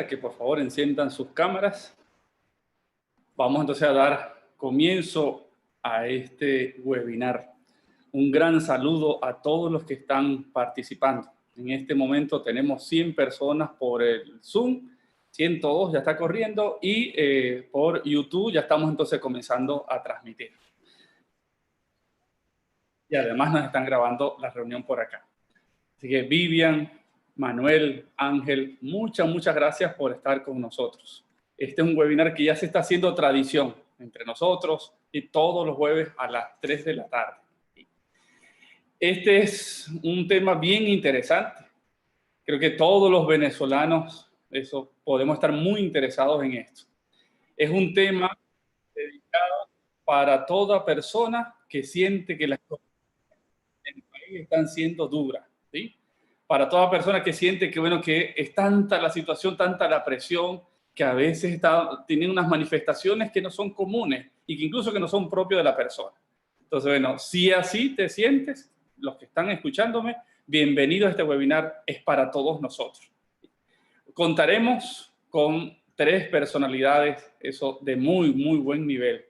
que por favor enciendan sus cámaras. Vamos entonces a dar comienzo a este webinar. Un gran saludo a todos los que están participando. En este momento tenemos 100 personas por el Zoom, 102 ya está corriendo y por YouTube ya estamos entonces comenzando a transmitir. Y además nos están grabando la reunión por acá. Así que Vivian, Manuel, Ángel, muchas gracias por estar con nosotros. Este es un webinar que ya se está haciendo tradición entre nosotros y todos los jueves a las 3 de la tarde. Este es un tema bien interesante. Creo que todos los venezolanos podemos estar muy interesados en esto. Es un tema dedicado para toda persona que siente que las cosas en el país están siendo duras, ¿sí? Para toda persona que siente que, bueno, que es tanta la situación, tanta la presión, que a veces tienen unas manifestaciones que no son comunes y que incluso que no son propios de la persona. Entonces, bueno, si así te sientes, los que están escuchándome, bienvenidos a este webinar, es para todos nosotros. Contaremos con 3 personalidades, eso de muy buen nivel.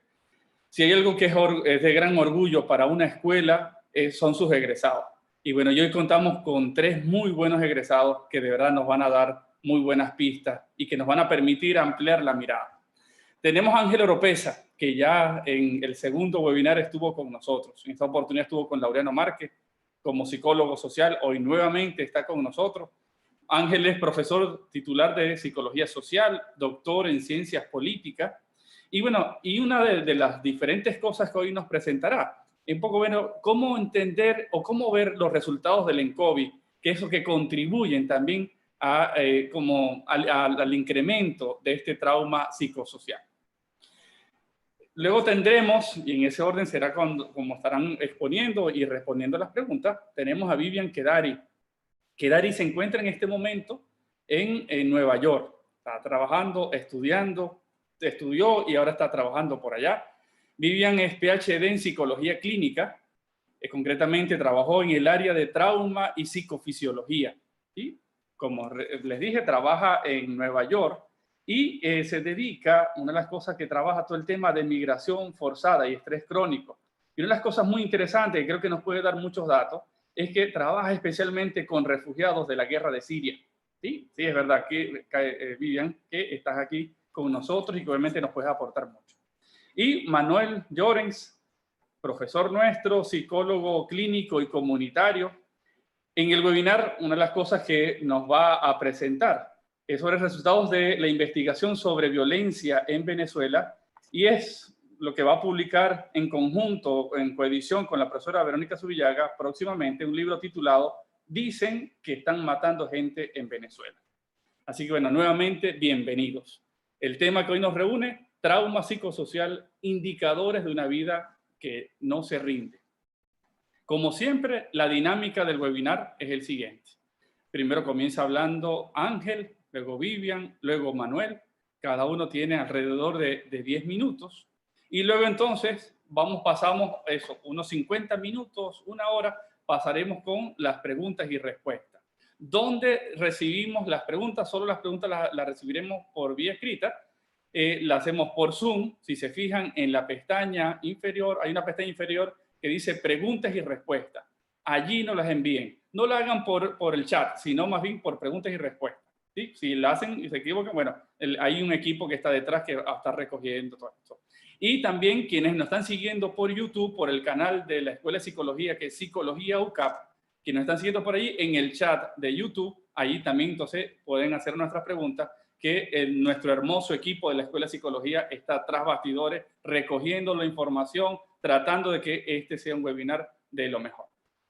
Si hay algo que es de gran orgullo para una escuela, son sus egresados. Y bueno, hoy contamos con 3 muy buenos egresados que de verdad nos van a dar muy buenas pistas y que nos van a permitir ampliar la mirada. Tenemos a Ángel Oropesa, que ya en el segundo webinar estuvo con nosotros. En esta oportunidad estuvo con Laureano Márquez como psicólogo social. Hoy nuevamente está con nosotros. Ángel es profesor titular de Psicología Social, doctor en Ciencias Políticas. Y bueno, y una de las diferentes cosas que hoy nos presentará es un poco, bueno, cómo entender o cómo ver los resultados del ENCOVI, que es lo que contribuyen también al incremento de este trauma psicosocial. Luego tendremos, y en ese orden será como estarán exponiendo y respondiendo las preguntas, tenemos a Vivian Kedari. Kedari se encuentra en este momento en Nueva York. Está trabajando, estudió y ahora está trabajando por allá. Vivian es PhD en Psicología Clínica. Concretamente trabajó en el área de trauma y psicofisiología. ¿Sí? Como les dije, trabaja en Nueva York y se dedica, una de las cosas que trabaja todo el tema de migración forzada y estrés crónico. Y una de las cosas muy interesantes, que creo que nos puede dar muchos datos, es que trabaja especialmente con refugiados de la guerra de Siria. Sí, sí, es verdad que, Vivian, que estás aquí con nosotros y que obviamente nos puedes aportar mucho. Y Manuel Llorens, profesor nuestro, psicólogo clínico y comunitario. En el webinar, una de las cosas que nos va a presentar es sobre resultados de la investigación sobre violencia en Venezuela y es lo que va a publicar en conjunto, en coedición con la profesora Verónica Zubillaga, próximamente un libro titulado Dicen que están matando gente en Venezuela. Así que bueno, nuevamente, bienvenidos. El tema que hoy nos reúne, trauma psicosocial, indicadores de una vida que no se rinde. Como siempre, la dinámica del webinar es el siguiente. Primero comienza hablando Ángel, luego Vivian, luego Manuel. Cada uno tiene alrededor de 10 minutos. Y luego entonces pasamos eso, unos 50 minutos, una hora, pasaremos con las preguntas y respuestas. ¿Dónde recibimos las preguntas? Solo las preguntas las recibiremos por vía escrita. Las hacemos por Zoom. Si se fijan en la pestaña inferior, hay una pestaña inferior que dice preguntas y respuestas. Allí nos las envíen. No la hagan por el chat, sino más bien por preguntas y respuestas. ¿Sí? Si la hacen y se equivocan, bueno, hay un equipo que está detrás que está recogiendo todo esto. Y también quienes nos están siguiendo por YouTube, por el canal de la Escuela de Psicología, que es Psicología UCAP, quienes nos están siguiendo por ahí en el chat de YouTube, ahí también entonces pueden hacer nuestras preguntas, que nuestro hermoso equipo de la Escuela de Psicología está tras bastidores recogiendo la información, tratando de que este sea un webinar de lo mejor.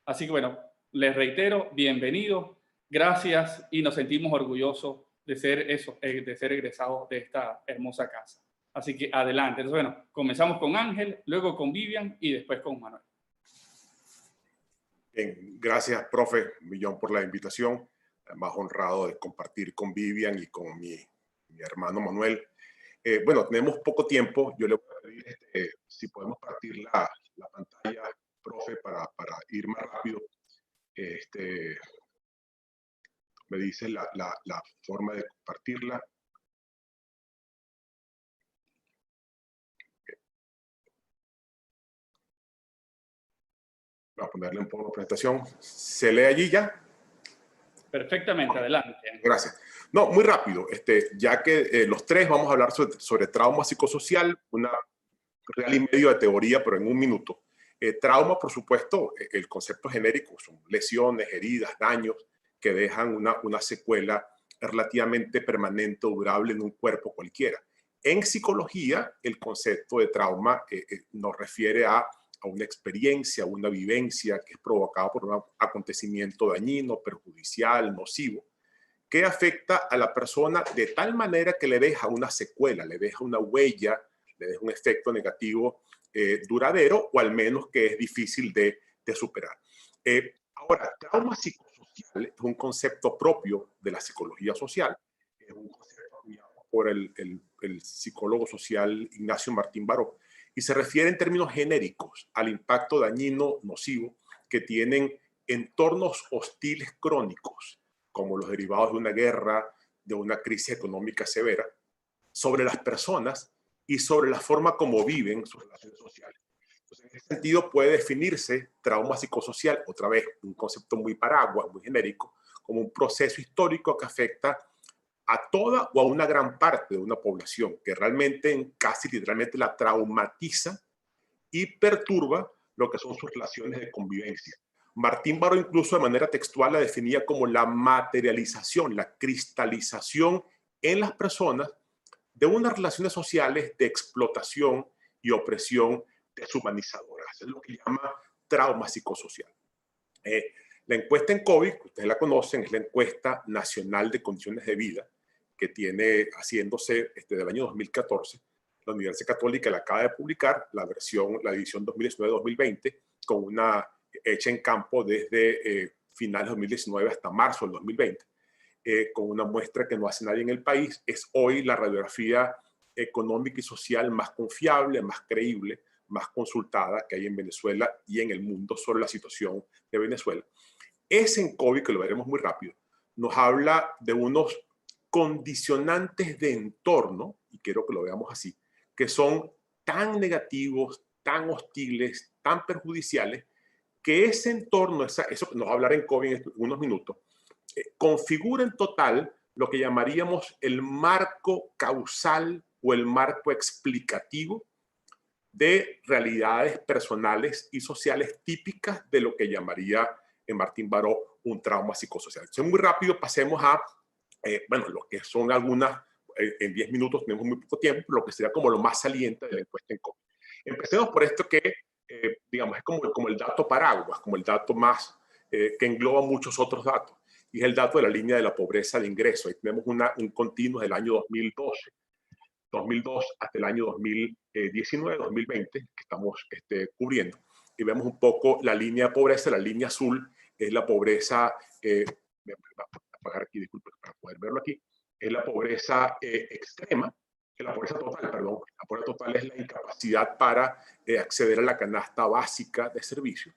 Así que bueno, les reitero, bienvenidos, gracias y nos sentimos orgullosos de ser egresados de esta hermosa casa. Así que adelante. Entonces bueno, comenzamos con Ángel, luego con Vivian y después con Manuel. Bien, gracias, profe Millón, por la invitación. Más honrado de compartir con Vivian y con mi hermano Manuel. Bueno, tenemos poco tiempo. Yo le voy a pedir si podemos partir la pantalla, profe, para ir más rápido. me dice la forma de compartirla. Voy a ponerle un poco de presentación. ¿Se lee allí ya? Perfectamente, adelante. Gracias. No, muy rápido, ya que los tres vamos a hablar sobre trauma psicosocial, una real y medio de teoría, pero en un minuto. Trauma, por supuesto, el concepto genérico son lesiones, heridas, daños que dejan una secuela relativamente permanente o durable en un cuerpo cualquiera. En psicología, el concepto de trauma nos refiere a una experiencia, una vivencia que es provocada por un acontecimiento dañino, perjudicial, nocivo, que afecta a la persona de tal manera que le deja una secuela, le deja una huella, le deja un efecto negativo duradero, o al menos que es difícil de superar. Ahora, trauma psicosocial es un concepto propio de la psicología social, es un concepto acuñado por el psicólogo social Ignacio Martín Baró, y se refiere en términos genéricos al impacto dañino, nocivo, que tienen entornos hostiles crónicos, como los derivados de una guerra, de una crisis económica severa, sobre las personas y sobre la forma como viven sus relaciones sociales. Entonces, en ese sentido puede definirse trauma psicosocial, otra vez un concepto muy paraguas, muy genérico, como un proceso histórico que afecta a toda o a una gran parte de una población, que realmente, casi literalmente, la traumatiza y perturba lo que son sus relaciones de convivencia. Martín Baró incluso de manera textual la definía como la materialización, la cristalización en las personas de unas relaciones sociales de explotación y opresión deshumanizadoras. Es lo que llama trauma psicosocial. La encuesta en COVID, que ustedes la conocen, es la encuesta nacional de condiciones de vida que tiene haciéndose desde el año 2014. La Universidad Católica la acaba de publicar, la edición 2019-2020, con una hecha en campo desde finales de 2019 hasta marzo del 2020, con una muestra que no hace nadie en el país. Es hoy la radiografía económica y social más confiable, más creíble, más consultada que hay en Venezuela y en el mundo sobre la situación de Venezuela. Ese en COVID, que lo veremos muy rápido, nos habla de unos condicionantes de entorno, y quiero que lo veamos así, que son tan negativos, tan hostiles, tan perjudiciales, que ese entorno, eso que nos va a hablar en COVID en unos minutos, configura en total lo que llamaríamos el marco causal o el marco explicativo de realidades personales y sociales típicas de lo que llamaría Martín Baró un trauma psicosocial. Entonces, muy rápido pasemos a, bueno, lo que son algunas, en 10 minutos tenemos muy poco tiempo, lo que sería como lo más saliente de la encuesta en COVID. Empecemos por esto que, digamos, es como el dato paraguas, como el dato más, que engloba muchos otros datos, y es el dato de la línea de la pobreza de ingreso. Ahí tenemos un continuo del año 2002 hasta el año 2019, 2020, que estamos cubriendo. Y vemos un poco la línea de pobreza. La línea azul es la pobreza, voy a apagar aquí, disculpen, para poder verlo aquí, es la pobreza extrema, la pobreza total, perdón. La pobreza total es la incapacidad para acceder a la canasta básica de servicios.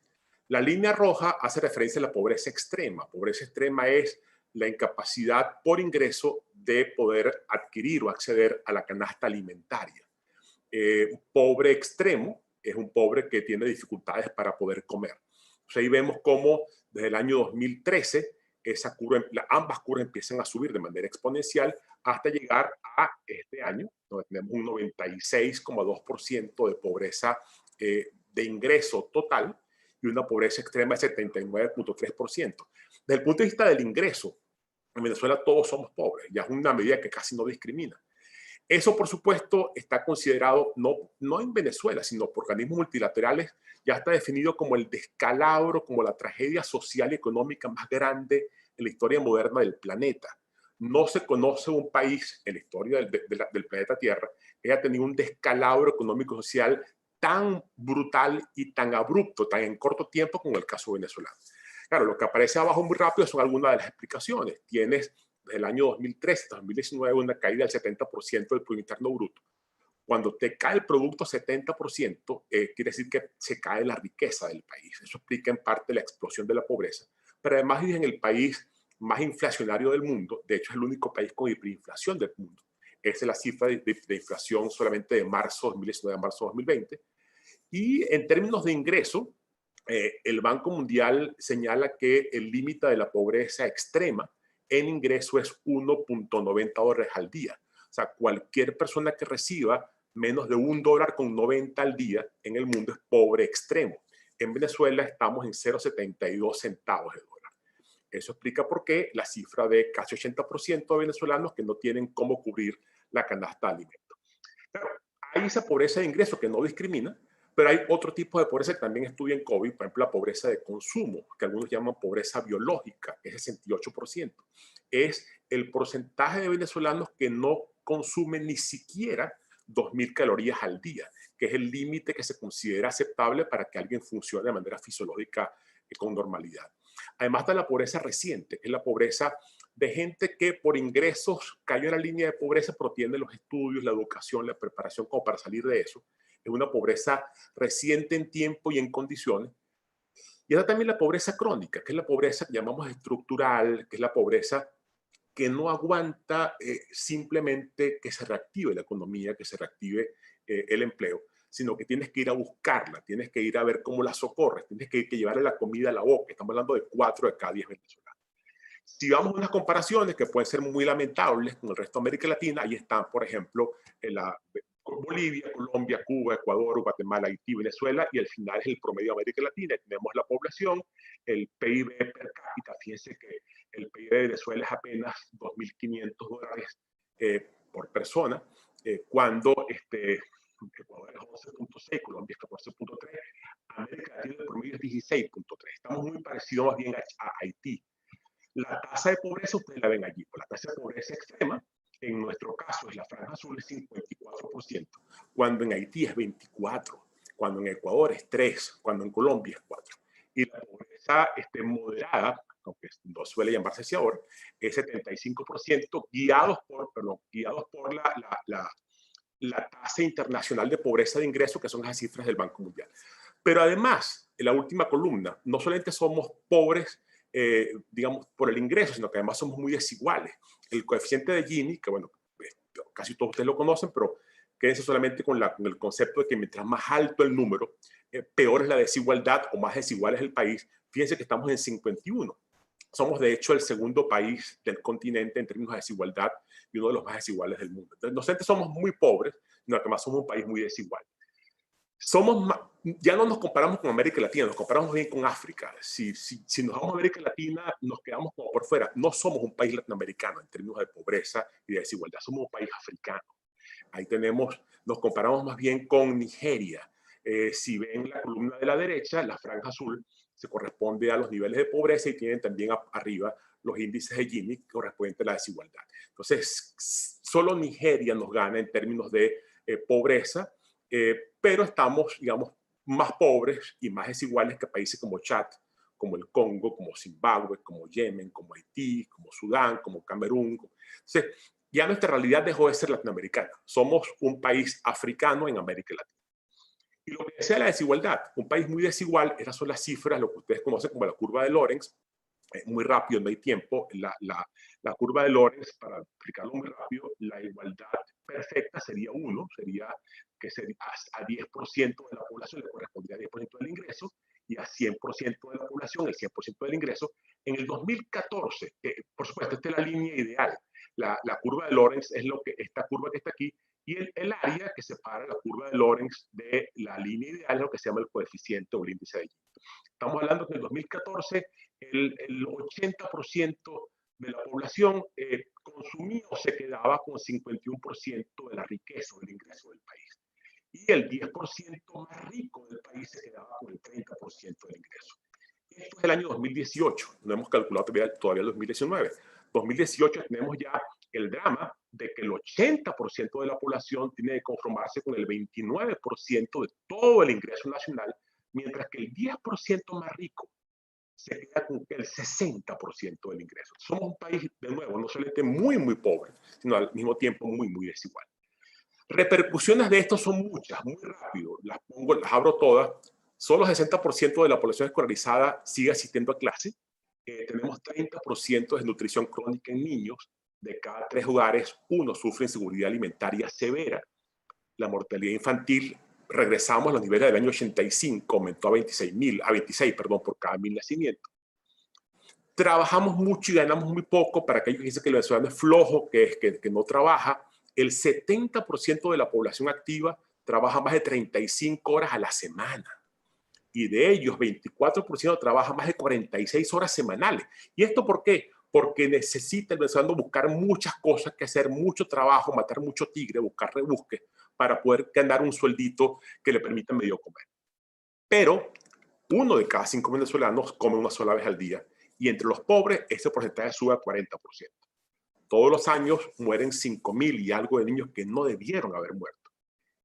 La línea roja hace referencia a la pobreza extrema. Pobreza extrema es la incapacidad por ingreso de poder adquirir o acceder a la canasta alimentaria. Pobre extremo es un pobre que tiene dificultades para poder comer. Entonces ahí vemos cómo desde el año 2013 ambas curvas empiezan a subir de manera exponencial hasta llegar a este año, donde tenemos un 96,2% de pobreza de ingreso total y una pobreza extrema de 79,3%. Desde el punto de vista del ingreso, en Venezuela todos somos pobres, ya es una medida que casi no discrimina. Eso, por supuesto, está considerado no en Venezuela, sino por organismos multilaterales, ya está definido como el descalabro, como la tragedia social y económica más grande en la historia moderna del planeta. No se conoce un país en la historia del planeta Tierra que haya tenido un descalabro económico social tan brutal y tan abrupto, tan en corto tiempo como el caso venezolano. Claro, lo que aparece abajo muy rápido son algunas de las explicaciones. Tienes desde el año 2013 hasta 2019 una caída del 70% del Producto Interno Bruto. Cuando te cae el producto 70%, quiere decir que se cae la riqueza del país. Eso explica en parte la explosión de la pobreza. Pero además en el país más inflacionario del mundo. De hecho, es el único país con hiperinflación del mundo. Esa es la cifra de inflación solamente de marzo 2019 a marzo 2020. Y en términos de ingreso, el Banco Mundial señala que el límite de la pobreza extrema en ingreso es $1.90 al día. O sea, cualquier persona que reciba menos de $1.90 al día en el mundo es pobre extremo. En Venezuela estamos en 0,72 centavos de dólar. Eso explica por qué la cifra de casi 80% de venezolanos que no tienen cómo cubrir la canasta de alimentos. Claro, hay esa pobreza de ingreso que no discrimina, pero hay otro tipo de pobreza que también estudia en COVID, por ejemplo, la pobreza de consumo, que algunos llaman pobreza biológica, que es 68%. Es el porcentaje de venezolanos que no consumen ni siquiera 2.000 calorías al día, que es el límite que se considera aceptable para que alguien funcione de manera fisiológica con normalidad. Además está la pobreza reciente, que es la pobreza de gente que por ingresos cayó en la línea de pobreza, pero tiene los estudios, la educación, la preparación como para salir de eso. Es una pobreza reciente en tiempo y en condiciones. Y está también la pobreza crónica, que es la pobreza que llamamos estructural, que es la pobreza que no aguanta simplemente que se reactive la economía, que se reactive el empleo, sino que tienes que ir a buscarla, tienes que ir a ver cómo la socorres, tienes que llevarle la comida a la boca. Estamos hablando de 4 de cada 10 venezolanos. Si vamos a unas comparaciones que pueden ser muy lamentables con el resto de América Latina, ahí están, por ejemplo, Bolivia, Colombia, Cuba, Ecuador, Guatemala, Haití, Venezuela, y al final es el promedio de América Latina. Tenemos la población, el PIB per cápita. Fíjense que el PIB de Venezuela es apenas $2.500 por persona, cuando Ecuador es 11.6, Colombia es 14.3, América Latina el promedio es 16.3. Estamos muy parecidos más bien a Haití. La tasa de pobreza ustedes la ven allí, la tasa de pobreza extrema, en nuestro caso es la franja azul, es 54%, cuando en Haití es 24%, cuando en Ecuador es 3%, cuando en Colombia es 4%. Y la pobreza moderada, aunque no suele llamarse así ahora, es 75%, guiados por la tasa internacional de pobreza de ingresos, que son las cifras del Banco Mundial. Pero además, en la última columna, no solamente somos pobres, digamos, por el ingreso, sino que además somos muy desiguales. El coeficiente de Gini, que bueno, casi todos ustedes lo conocen, pero quédense solamente con el concepto de que mientras más alto el número, peor es la desigualdad o más desigual es el país. Fíjense que estamos en 51. Somos, de hecho, el segundo país del continente en términos de desigualdad y uno de los más desiguales del mundo. Entonces, no solamente somos muy pobres, sino que además somos un país muy desigual. Ya no nos comparamos con América Latina, nos comparamos bien con África. Si nos vamos a América Latina, nos quedamos como por fuera. No somos un país latinoamericano en términos de pobreza y de desigualdad, somos un país africano. Ahí nos comparamos más bien con Nigeria. Si ven la columna de la derecha, la franja azul se corresponde a los niveles de pobreza y tienen también arriba los índices de Gini correspondientes a la desigualdad. Entonces, solo Nigeria nos gana en términos de pobreza, pero estamos, digamos, más pobres y más desiguales que países como Chad, como el Congo, como Zimbabue, como Yemen, como Haití, como Sudán, como Camerún. Entonces, ya nuestra realidad dejó de ser latinoamericana. Somos un país africano en América Latina. Y lo que decía la desigualdad, un país muy desigual, esas son las cifras, lo que ustedes conocen como la curva de Lorenz. Muy rápido, no hay tiempo. La curva de Lorenz, para explicarlo muy rápido, la igualdad perfecta sería 1, sería que a 10% de la población le correspondría 10% del ingreso, y a 100% de la población el 100% del ingreso. En el 2014, por supuesto, esta es la línea ideal. La curva de Lorenz es esta curva que está aquí, y el área que separa la curva de Lorenz de la línea ideal es lo que se llama el coeficiente o el índice de Gini. Estamos hablando que en el 2014 el 80% de la población consumía o se quedaba con 51% de la riqueza o del ingreso del país. Y el 10% más rico del país se quedaba con el 30% del ingreso. Esto es el año 2018, no hemos calculado todavía el 2019. 2018 tenemos ya el drama de que el 80% de la población tiene que conformarse con el 29% de todo el ingreso nacional, mientras que el 10% más rico se queda con el 60% del ingreso. Somos un país, de nuevo, no solamente muy, muy pobre, sino al mismo tiempo muy, muy desigual. Repercusiones de esto son muchas, muy rápido. Las abro todas. Solo el 60% de la población escolarizada sigue asistiendo a clase. tenemos 30% de desnutrición crónica en niños. De cada 3 hogares, 1 sufre inseguridad alimentaria severa. La mortalidad infantil, regresamos a los niveles del año 85, aumentó a 26, perdón, por cada 1000 nacimientos. Trabajamos mucho y ganamos muy poco. Para aquellos que dicen que el venezolano es flojo, que no trabaja, el 70% de la población activa trabaja más de 35 horas a la semana. Y de ellos, 24% trabaja más de 46 horas semanales. ¿Y esto por qué? Porque necesita el venezolano buscar muchas cosas que hacer, mucho trabajo, matar mucho tigre, buscar rebusques para poder ganar un sueldito que le permita medio comer. Pero 1 de cada 5 venezolanos come una sola vez al día. Y entre los pobres, ese porcentaje sube a 40%. Todos los años mueren 5.000 y algo de niños que no debieron haber muerto.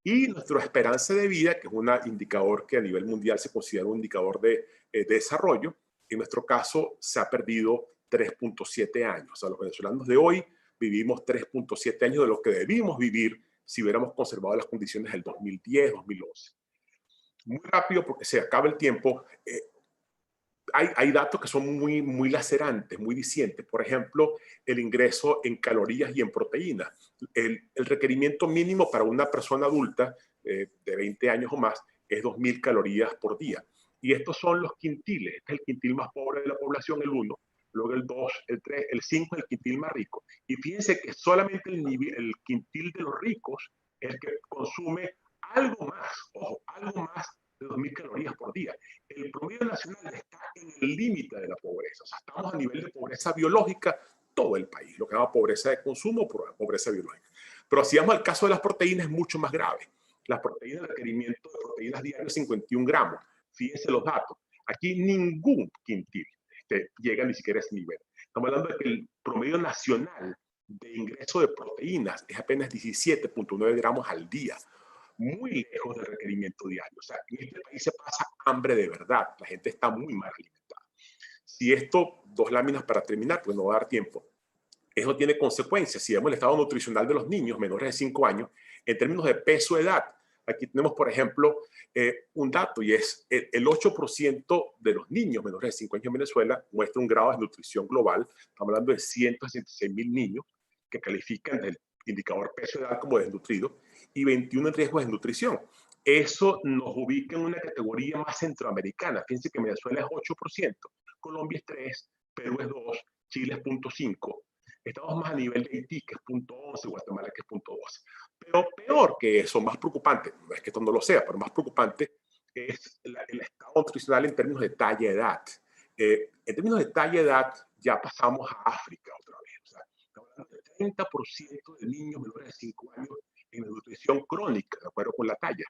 Y nuestra esperanza de vida, que es un indicador que a nivel mundial se considera un indicador de desarrollo, en nuestro caso se ha perdido 3.7 años. O sea, los venezolanos de hoy vivimos 3.7 años de lo que debimos vivir si hubiéramos conservado las condiciones del 2010, 2011. Muy rápido, porque se acaba el tiempo. Hay datos que son muy lacerantes, muy dicientes. Por ejemplo, el ingreso en calorías y en proteínas. El requerimiento mínimo para una persona adulta de 20 años o más es 2.000 calorías por día. Y estos son los quintiles. Este es el quintil más pobre de la población, el 1. Luego el 2, el 3, el 5 es el quintil más rico. Y fíjense que solamente el quintil de los ricos es el que consume algo más, ojo, algo más de 2.000 calorías por día. El promedio nacional está en el límite de la pobreza. O sea, estamos a nivel de pobreza biológica todo el país, lo que llama pobreza de consumo, pobreza biológica. Pero si vamos al caso de las proteínas, es mucho más grave. Las proteínas, el requerimiento de proteínas diarias, 51 gramos. Fíjense los datos. Aquí ningún quintil llega ni siquiera a ese nivel. Estamos hablando de que el promedio nacional de ingreso de proteínas es apenas 17.9 gramos al día, muy lejos del requerimiento diario. O sea, en este país se pasa hambre de verdad. La gente está muy mal alimentada. Si esto, 2 láminas para terminar, pues no va a dar tiempo. Eso tiene consecuencias. Si vemos el estado nutricional de los niños menores de 5 años, en términos de peso-edad, aquí tenemos, por ejemplo, un dato, y es el 8% de los niños menores de 5 años en Venezuela muestra un grado de desnutrición global. Estamos hablando de 166.000 niños que califican del indicador peso-edad como desnutrido y 21 en riesgo de desnutrición. Eso nos ubica en una categoría más centroamericana. Fíjense que Venezuela es 8%, Colombia es 3%, Perú es 2%, Chile es 0.5%. Estamos más a nivel de Haití, que es 0.11, Guatemala, que es 0.12. Pero peor que eso, más preocupante, no es que esto no lo sea, pero más preocupante es el estado nutricional en términos de talla-edad. En términos de talla-edad, ya pasamos a África otra vez. O sea, estamos hablando del 30% de niños menores de 5 años en nutrición crónica, de acuerdo con la talla.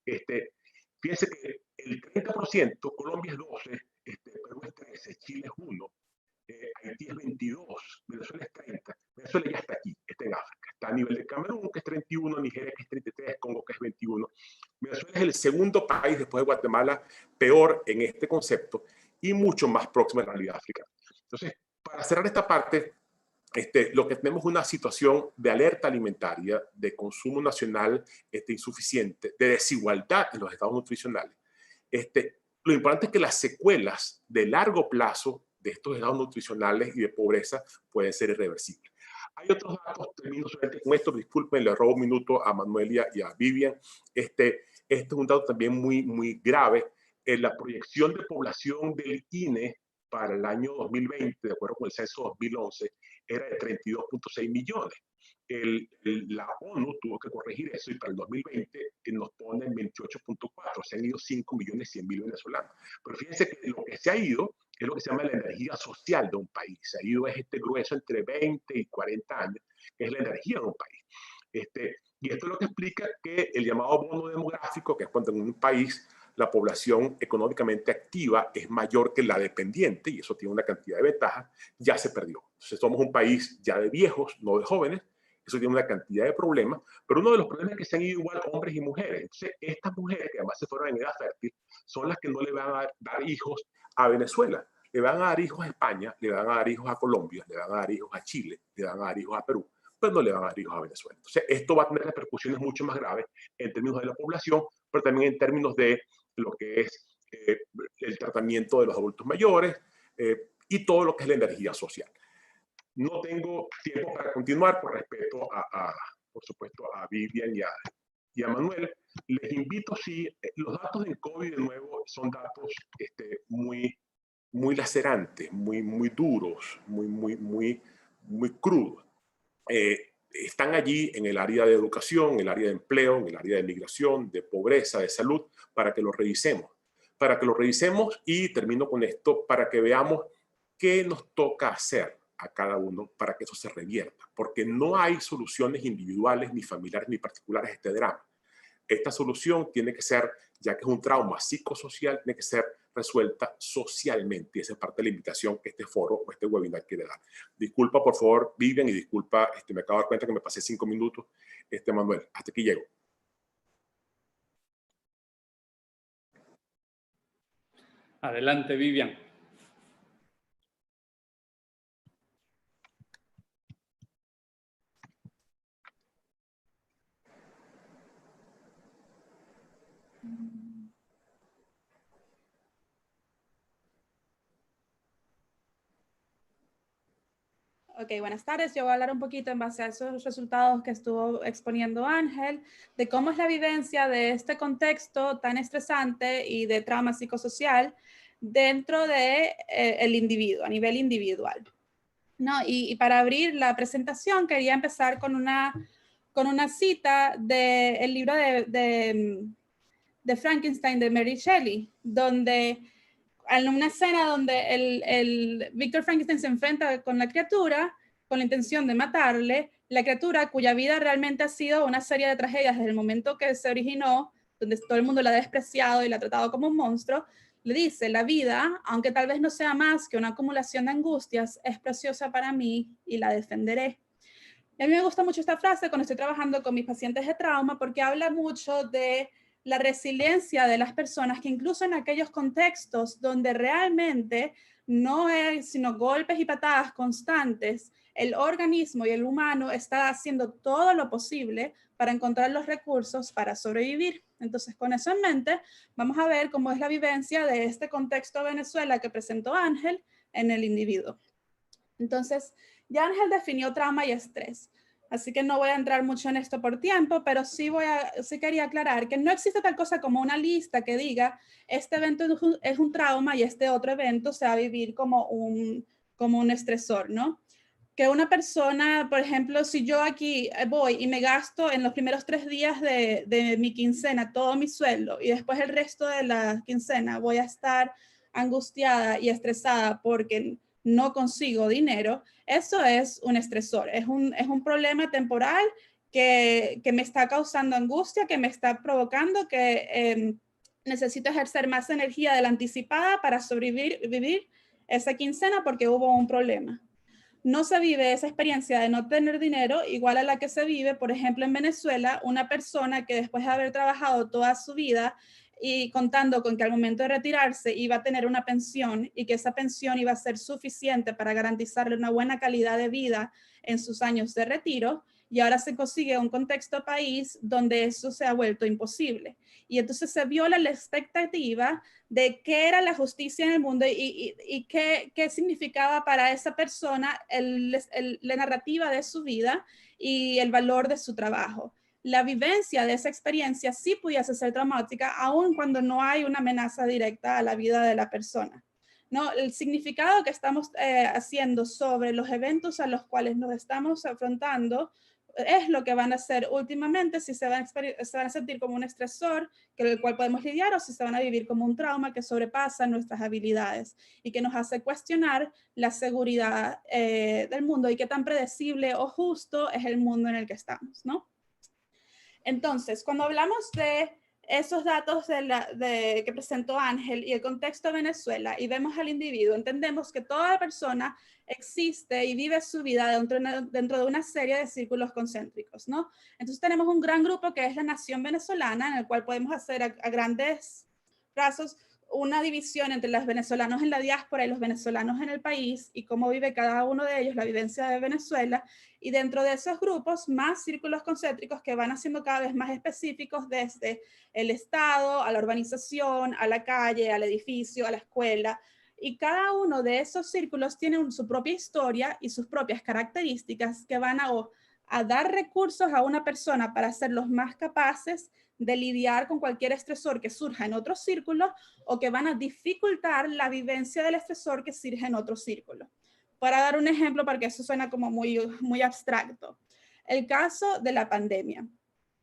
Fíjense que el 30%, Colombia es 12%, Perú es 13%, Chile es 1%, Haití es 22%, Venezuela es 30%. Venezuela ya está aquí, está en África. Está a nivel de Camerún, que es 31%, Nigeria, que es 33%, Congo, que es 21%. Venezuela es el segundo país, después de Guatemala, peor en este concepto y mucho más próximo a la realidad africana. Entonces, para cerrar esta parte, lo que tenemos es una situación de alerta alimentaria, de consumo nacional insuficiente, de desigualdad en los estados nutricionales. Lo importante es que las secuelas de largo plazo de estos estados nutricionales y de pobreza pueden ser irreversibles. Hay otros datos, termino solamente con esto, disculpen, le robo un minuto a Manuel y a Vivian. Este es un dato también muy grave. La proyección de población del INE para el año 2020, de acuerdo con el censo 2011, era de 32.6 millones. La ONU tuvo que corregir eso y para el 2020 nos pone en 28.4, se han ido 5.100.000 venezolanos. Pero fíjense que lo que se ha ido es lo que se llama la energía social de un país. Se ha ido este grueso entre 20 y 40 años, que es la energía de un país. Y esto es lo que explica que el llamado bono demográfico, que es cuando en un país la población económicamente activa es mayor que la dependiente, y eso tiene una cantidad de ventajas, ya se perdió. Entonces somos un país ya de viejos, no de jóvenes. Eso tiene una cantidad de problemas, pero uno de los problemas es que se han ido igual hombres y mujeres. Entonces, estas mujeres, que además se fueron en edad fértil, son las que no le van a dar hijos a Venezuela. Le van a dar hijos a España, le van a dar hijos a Colombia, le van a dar hijos a Chile, le van a dar hijos a Perú, pero no le van a dar hijos a Venezuela. Entonces, esto va a tener repercusiones mucho más graves en términos de la población, pero también en términos de lo que es el tratamiento de los adultos mayores, y todo lo que es la energía social. No tengo tiempo para continuar por respeto por supuesto, a Vivian y a Manuel. Les invito, sí, los datos del COVID de nuevo son datos muy lacerantes, muy duros, muy crudos. Están allí en el área de educación, en el área de empleo, en el área de migración, de pobreza, de salud, para que lo revisemos. Para que lo revisemos y termino con esto, para que veamos qué nos toca hacer a cada uno para que eso se revierta. Porque no hay soluciones individuales, ni familiares, ni particulares a este drama. Esta solución tiene que ser, ya que es un trauma psicosocial, tiene que ser resuelta socialmente. Y esa es parte de la invitación que este foro o este webinar quiere dar. Disculpa, por favor, Vivian, y disculpa, me acabo de dar cuenta que me pasé 5 minutos. Manuel, hasta aquí llego. Adelante, Vivian. Ok, buenas tardes. Yo voy a hablar un poquito en base a esos resultados que estuvo exponiendo Ángel, de cómo es la vivencia de este contexto tan estresante y de trauma psicosocial dentro de el individuo, a nivel individual. ¿No? Y para abrir la presentación quería empezar con una cita del libro de Frankenstein de Mary Shelley, donde en una escena donde el Víctor Frankenstein se enfrenta con la criatura con la intención de matarle, la criatura cuya vida realmente ha sido una serie de tragedias desde el momento que se originó, donde todo el mundo la ha despreciado y la ha tratado como un monstruo, le dice: la vida, aunque tal vez no sea más que una acumulación de angustias, es preciosa para mí y la defenderé. Y a mí me gusta mucho esta frase cuando estoy trabajando con mis pacientes de trauma, porque habla mucho de la resiliencia de las personas que incluso en aquellos contextos donde realmente no es sino golpes y patadas constantes, el organismo y el humano está haciendo todo lo posible para encontrar los recursos para sobrevivir. Entonces, con eso en mente, vamos a ver cómo es la vivencia de este contexto de Venezuela que presentó Ángel en el individuo. Entonces, ya Ángel definió trauma y estrés. Así que no voy a entrar mucho en esto por tiempo, pero sí quería aclarar que no existe tal cosa como una lista que diga este evento es un trauma y este otro evento se va a vivir como un estresor, ¿no? Que una persona, por ejemplo, si yo aquí voy y me gasto en los primeros 3 días de mi quincena todo mi sueldo y después el resto de la quincena voy a estar angustiada y estresada porque no consigo dinero, eso es un estresor, es un problema temporal que me está causando angustia, que me está provocando que necesito ejercer más energía de la anticipada para sobrevivir esa quincena porque hubo un problema. No se vive esa experiencia de no tener dinero igual a la que se vive, por ejemplo, en Venezuela, una persona que después de haber trabajado toda su vida y contando con que al momento de retirarse iba a tener una pensión y que esa pensión iba a ser suficiente para garantizarle una buena calidad de vida en sus años de retiro, y ahora se consigue un contexto país donde eso se ha vuelto imposible. Y entonces se viola la expectativa de qué era la justicia en el mundo y qué significaba para esa persona la narrativa de su vida y el valor de su trabajo. La vivencia de esa experiencia sí pudiese ser traumática, aun cuando no hay una amenaza directa a la vida de la persona. ¿No? El significado que estamos haciendo sobre los eventos a los cuales nos estamos afrontando es lo que van a hacer últimamente, si se van a sentir como un estresor con el cual podemos lidiar o si se van a vivir como un trauma que sobrepasa nuestras habilidades y que nos hace cuestionar la seguridad del mundo y qué tan predecible o justo es el mundo en el que estamos, ¿no? Entonces, cuando hablamos de esos datos que presentó Ángel y el contexto de Venezuela y vemos al individuo, entendemos que toda persona existe y vive su vida dentro de una serie de círculos concéntricos, ¿no? Entonces tenemos un gran grupo que es la nación venezolana, en el cual podemos hacer a grandes trazos una división entre los venezolanos en la diáspora y los venezolanos en el país y cómo vive cada uno de ellos la vivencia de Venezuela, y dentro de esos grupos más círculos concéntricos que van haciendo cada vez más específicos desde el Estado a la urbanización, a la calle, al edificio, a la escuela, Y cada uno de esos círculos tiene su propia historia y sus propias características que van a dar recursos a una persona para hacerlos más capaces de lidiar con cualquier estresor que surja en otro círculo o que van a dificultar la vivencia del estresor que surge en otro círculo. Para dar un ejemplo, porque eso suena como muy abstracto. El caso de la pandemia,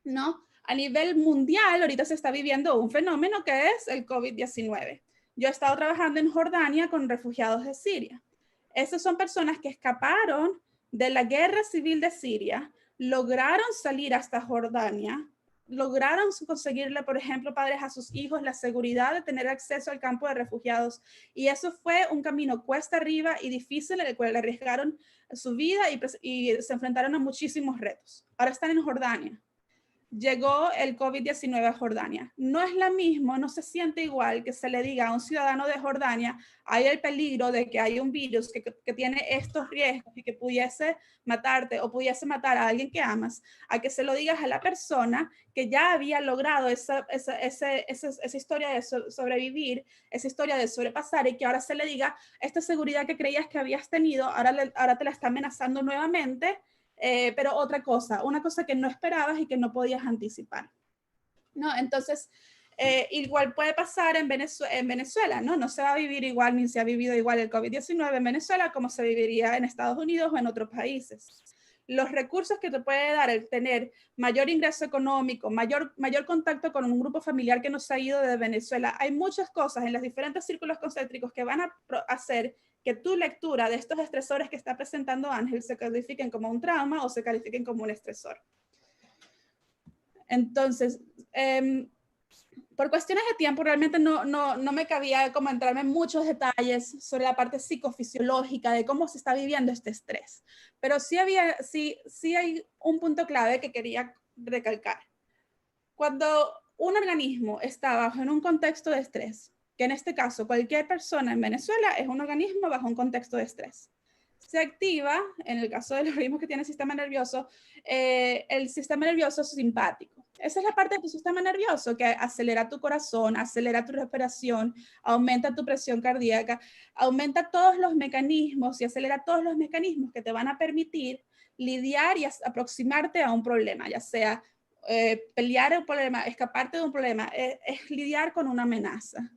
¿no? A nivel mundial, ahorita se está viviendo un fenómeno que es el COVID-19. Yo he estado trabajando en Jordania con refugiados de Siria. Esas son personas que escaparon de la guerra civil de Siria, lograron salir hasta Jordania, lograron conseguirle, por ejemplo, padres a sus hijos la seguridad de tener acceso al campo de refugiados. Y eso fue un camino cuesta arriba y difícil en el cual arriesgaron su vida y se enfrentaron a muchísimos retos. Ahora están en Jordania. Llegó el COVID-19 a Jordania. No es lo mismo, no se siente igual que se le diga a un ciudadano de Jordania, hay el peligro de que hay un virus que tiene estos riesgos y que pudiese matarte o pudiese matar a alguien que amas, a que se lo digas a la persona que ya había logrado esa historia de sobrevivir, esa historia de sobrepasar, y que ahora se le diga, esta seguridad que creías que habías tenido, ahora te la está amenazando nuevamente. Pero otra cosa, una cosa que no esperabas y que no podías anticipar, ¿no? Entonces, igual puede pasar en Venezuela, ¿no? No se va a vivir igual ni se ha vivido igual el COVID-19 en Venezuela como se viviría en Estados Unidos o en otros países. Los recursos que te puede dar el tener mayor ingreso económico, mayor contacto con un grupo familiar que nos ha ido de Venezuela. Hay muchas cosas en los diferentes círculos concéntricos que van a hacer que tu lectura de estos estresores que está presentando Ángel se califiquen como un trauma o se califiquen como un estresor. Entonces, por cuestiones de tiempo, realmente no me cabía como entrarme en muchos detalles sobre la parte psicofisiológica de cómo se está viviendo este estrés. Pero sí hay un punto clave que quería recalcar. Cuando un organismo está bajo en un contexto de estrés, que en este caso cualquier persona en Venezuela es un organismo bajo un contexto de estrés, se activa, en el caso de los organismos que tiene el sistema nervioso simpático. Esa es la parte de tu sistema nervioso que acelera tu corazón, acelera tu respiración, aumenta tu presión cardíaca, aumenta todos los mecanismos y acelera todos los mecanismos que te van a permitir lidiar y aproximarte a un problema, ya sea pelear un problema, escaparte de un problema, es lidiar con una amenaza.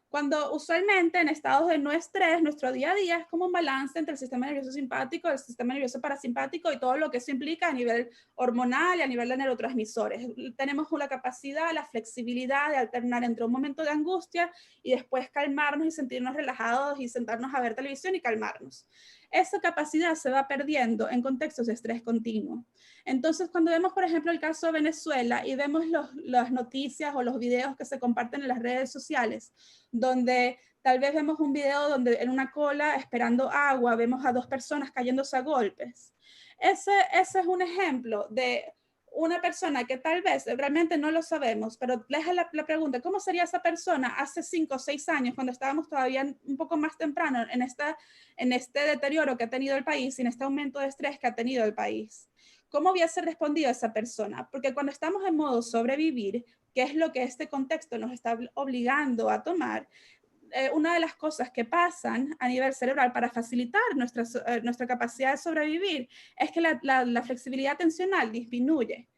Cuando usualmente en estados de no estrés, nuestro día a día es como un balance entre el sistema nervioso simpático, el sistema nervioso parasimpático y todo lo que eso implica a nivel hormonal y a nivel de neurotransmisores. Tenemos la capacidad, la flexibilidad de alternar entre un momento de angustia y después calmarnos y sentirnos relajados y sentarnos a ver televisión y calmarnos. Esa capacidad se va perdiendo en contextos de estrés continuo. Entonces, cuando vemos, por ejemplo, el caso de Venezuela y vemos las noticias o los videos que se comparten en las redes sociales, donde tal vez vemos un video donde en una cola esperando agua vemos a dos personas cayéndose a golpes. Ese es un ejemplo de una persona que tal vez realmente no lo sabemos, pero deja la pregunta, ¿cómo sería esa persona hace 5 o 6 años cuando estábamos todavía un poco más temprano en este deterioro que ha tenido el país y en este aumento de estrés que ha tenido el país? ¿Cómo hubiese respondido esa persona? Porque cuando estamos en modo sobrevivir, que es lo que este contexto nos está obligando a tomar, una de las cosas que pasan a nivel cerebral para facilitar nuestra capacidad de sobrevivir es que la flexibilidad atencional disminuye.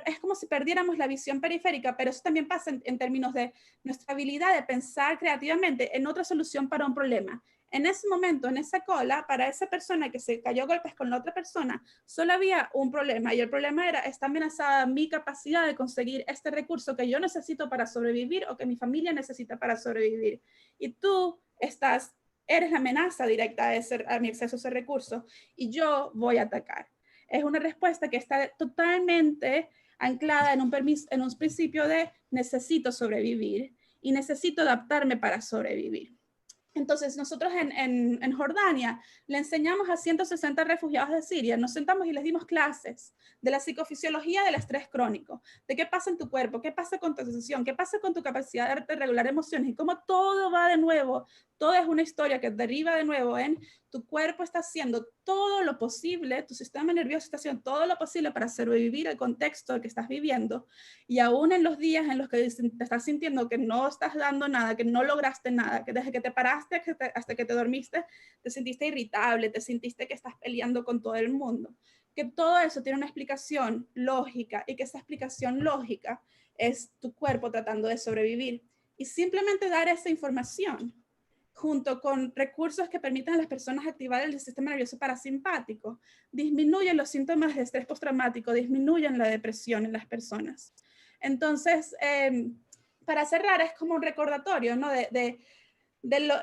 Es como si perdiéramos la visión periférica, pero eso también pasa en términos de nuestra habilidad de pensar creativamente en otra solución para un problema. En ese momento, en esa cola, para esa persona que se cayó a golpes con la otra persona, solo había un problema y el problema era, está amenazada mi capacidad de conseguir este recurso que yo necesito para sobrevivir o que mi familia necesita para sobrevivir. Y tú eres la amenaza directa a mi acceso a ese recurso y yo voy a atacar. Es una respuesta que está totalmente anclada en un principio de necesito sobrevivir y necesito adaptarme para sobrevivir. Entonces, nosotros en Jordania le enseñamos a 160 refugiados de Siria, nos sentamos y les dimos clases de la psicofisiología del estrés crónico, de qué pasa en tu cuerpo, qué pasa con tu sensación, qué pasa con tu capacidad de regular emociones y cómo todo va de nuevo, todo es una historia que deriva de nuevo en tu cuerpo está haciendo todo lo posible, tu sistema nervioso está haciendo todo lo posible para sobrevivir el contexto que estás viviendo y aún en los días en los que te estás sintiendo que no estás dando nada, que no lograste nada, que desde que te paraste despertaste hasta que te dormiste, te sentiste irritable, te sentiste que estás peleando con todo el mundo. Que todo eso tiene una explicación lógica y que esa explicación lógica es tu cuerpo tratando de sobrevivir. Y simplemente dar esa información junto con recursos que permitan a las personas activar el sistema nervioso parasimpático, disminuyen los síntomas de estrés postraumático, disminuyen la depresión en las personas. Entonces, para cerrar, es como un recordatorio, ¿no? de lo,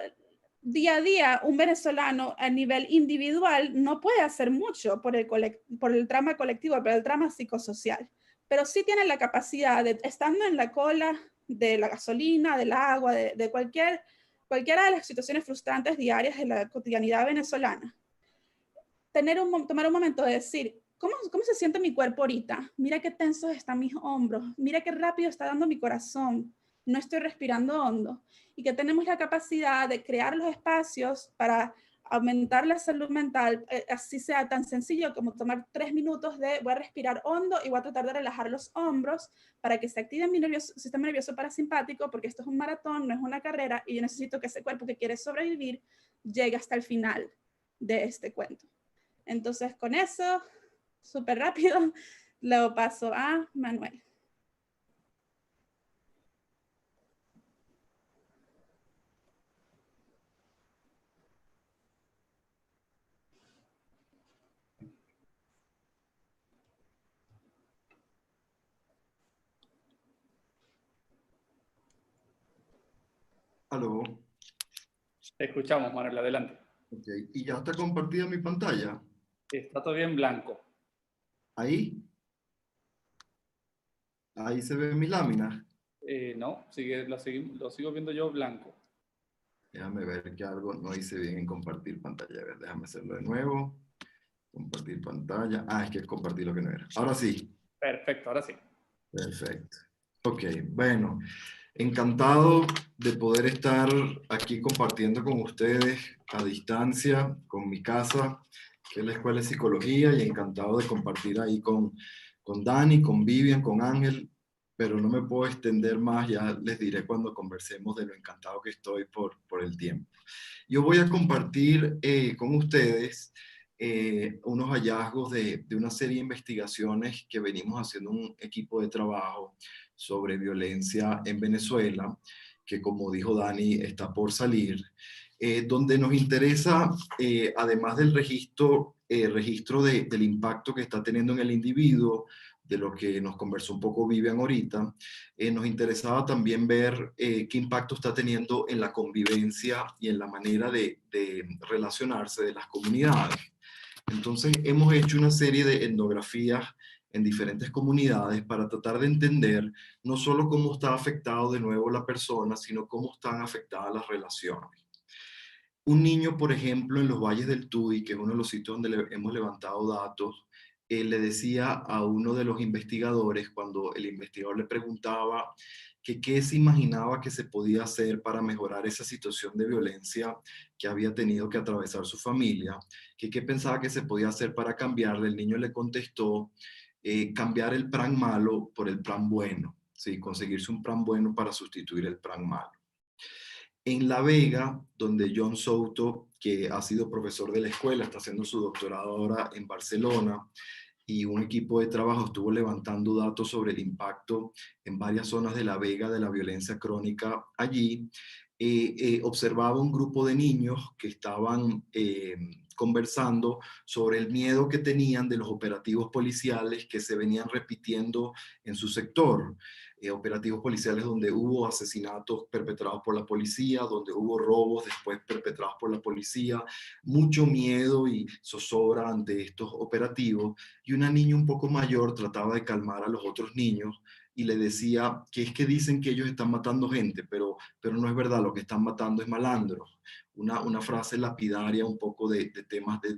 día a día, un venezolano a nivel individual no puede hacer mucho por el trauma colectivo, por el trauma psicosocial, pero sí tiene la capacidad de, estando en la cola de la gasolina, del agua, de cualquiera de las situaciones frustrantes diarias de la cotidianidad venezolana, tomar un momento de decir, ¿cómo se siente mi cuerpo ahorita? Mira qué tensos están mis hombros, mira qué rápido está dando mi corazón, no estoy respirando hondo. Y que tenemos la capacidad de crear los espacios para aumentar la salud mental, así sea tan sencillo como tomar 3 minutos de voy a respirar hondo y voy a tratar de relajar los hombros para que se active mi sistema nervioso parasimpático, porque esto es un maratón, no es una carrera, y yo necesito que ese cuerpo que quiere sobrevivir llegue hasta el final de este cuento. Entonces, con eso, súper rápido, lo paso a Manuel. Aló. Te escuchamos, Manuel, adelante. Ok, y ya está compartida mi pantalla. Está todavía en blanco. Ahí. Ahí se ven mis láminas. No, lo sigo viendo yo blanco. Déjame ver que algo no hice bien en compartir pantalla. A ver, déjame hacerlo de nuevo. Compartir pantalla. Ah, es que compartí lo que no era. Ahora sí. Perfecto, ahora sí. Perfecto. Ok, bueno. Encantado de poder estar aquí compartiendo con ustedes a distancia, con mi casa, que es la Escuela de Psicología, y encantado de compartir ahí con Dani, con Vivian, con Ángel, pero no me puedo extender más, ya les diré cuando conversemos de lo encantado que estoy por el tiempo. Yo voy a compartir con ustedes unos hallazgos de una serie de investigaciones que venimos haciendo un equipo de trabajo sobre violencia en Venezuela, que como dijo Dani, está por salir, donde nos interesa, además del registro del impacto que está teniendo en el individuo, de lo que nos conversó un poco Vivian ahorita, nos interesaba también ver qué impacto está teniendo en la convivencia y en la manera de relacionarse de las comunidades. Entonces hemos hecho una serie de etnografías en diferentes comunidades para tratar de entender no solo cómo está afectado de nuevo la persona, sino cómo están afectadas las relaciones. Un niño, por ejemplo, en los Valles del Tuy, que es uno de los sitios donde hemos levantado datos, le decía a uno de los investigadores, cuando el investigador le preguntaba que qué se imaginaba que se podía hacer para mejorar esa situación de violencia que había tenido que atravesar su familia, que qué pensaba que se podía hacer para cambiarle, el niño le contestó, cambiar el plan malo por el plan bueno, ¿sí? Conseguirse un plan bueno para sustituir el plan malo. En La Vega, donde John Souto, que ha sido profesor de la escuela, está haciendo su doctorado ahora en Barcelona, y un equipo de trabajo estuvo levantando datos sobre el impacto en varias zonas de La Vega de la violencia crónica allí, observaba un grupo de niños que estaban conversando sobre el miedo que tenían de los operativos policiales que se venían repitiendo en su sector. Operativos policiales donde hubo asesinatos perpetrados por la policía, donde hubo robos después perpetrados por la policía, mucho miedo y zozobra ante estos operativos, y una niña un poco mayor trataba de calmar a los otros niños y le decía que es que dicen que ellos están matando gente, pero no es verdad, lo que están matando es malandros. Una frase lapidaria un poco de temas de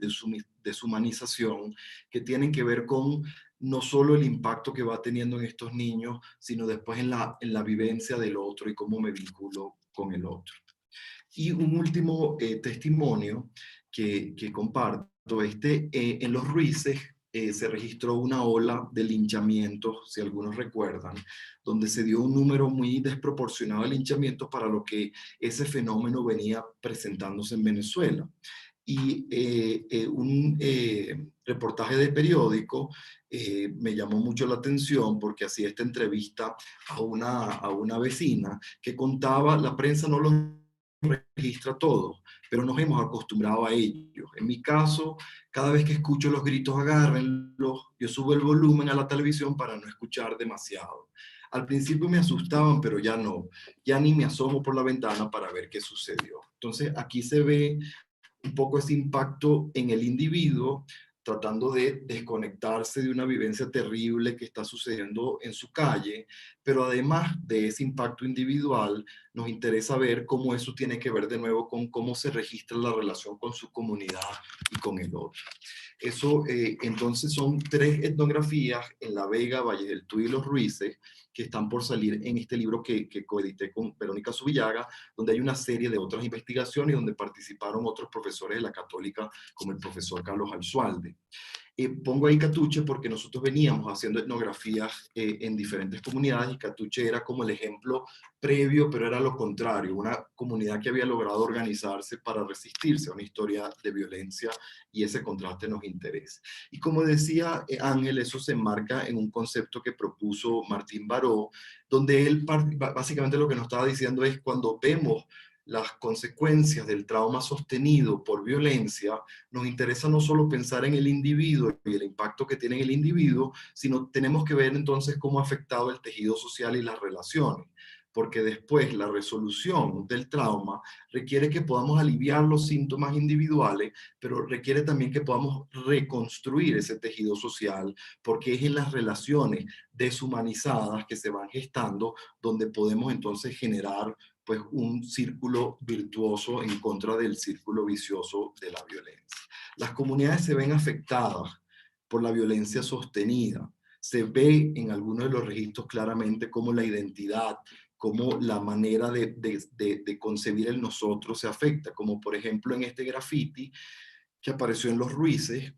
deshumanización que tienen que ver con no solo el impacto que va teniendo en estos niños, sino después en la vivencia del otro y cómo me vinculo con el otro. Y un último testimonio que comparto, en Los Ruices, se registró una ola de linchamientos, si algunos recuerdan, donde se dio un número muy desproporcionado de linchamientos para lo que ese fenómeno venía presentándose en Venezuela. Y un reportaje de periódico me llamó mucho la atención porque hacía esta entrevista a una vecina que contaba, la prensa no lo registra todo, pero nos hemos acostumbrado a ello. En mi caso, cada vez que escucho los gritos agárrenlos, yo subo el volumen a la televisión para no escuchar demasiado. Al principio me asustaban, pero ya no, ya ni me asomo por la ventana para ver qué sucedió. Entonces aquí se ve un poco ese impacto en el individuo, tratando de desconectarse de una vivencia terrible que está sucediendo en su calle, pero además de ese impacto individual, nos interesa ver cómo eso tiene que ver de nuevo con cómo se registra la relación con su comunidad y con el otro. Eso, entonces, son 3 etnografías en La Vega, Valle del Tuy y Los Ruices, que están por salir en este libro que coedité con Verónica Subillaga, donde hay una serie de otras investigaciones donde participaron otros profesores de la Católica, como el profesor Carlos Alzualde. Pongo ahí Catuche porque nosotros veníamos haciendo etnografías en diferentes comunidades y Catuche era como el ejemplo previo, pero era lo contrario, una comunidad que había logrado organizarse para resistirse a una historia de violencia y ese contraste nos interesa. Y como decía Ángel, eso se enmarca en un concepto que propuso Martín Baró, donde él básicamente lo que nos estaba diciendo es cuando vemos las consecuencias del trauma sostenido por violencia, nos interesa no solo pensar en el individuo y el impacto que tiene en el individuo, sino tenemos que ver entonces cómo ha afectado el tejido social y las relaciones, porque después la resolución del trauma requiere que podamos aliviar los síntomas individuales, pero requiere también que podamos reconstruir ese tejido social, porque es en las relaciones deshumanizadas que se van gestando donde podemos entonces generar pues un círculo virtuoso en contra del círculo vicioso de la violencia. Las comunidades se ven afectadas por la violencia sostenida. Se ve en algunos de los registros claramente cómo la identidad, cómo la manera de concebir el nosotros se afecta, como por ejemplo en este graffiti que apareció en Los Ruices,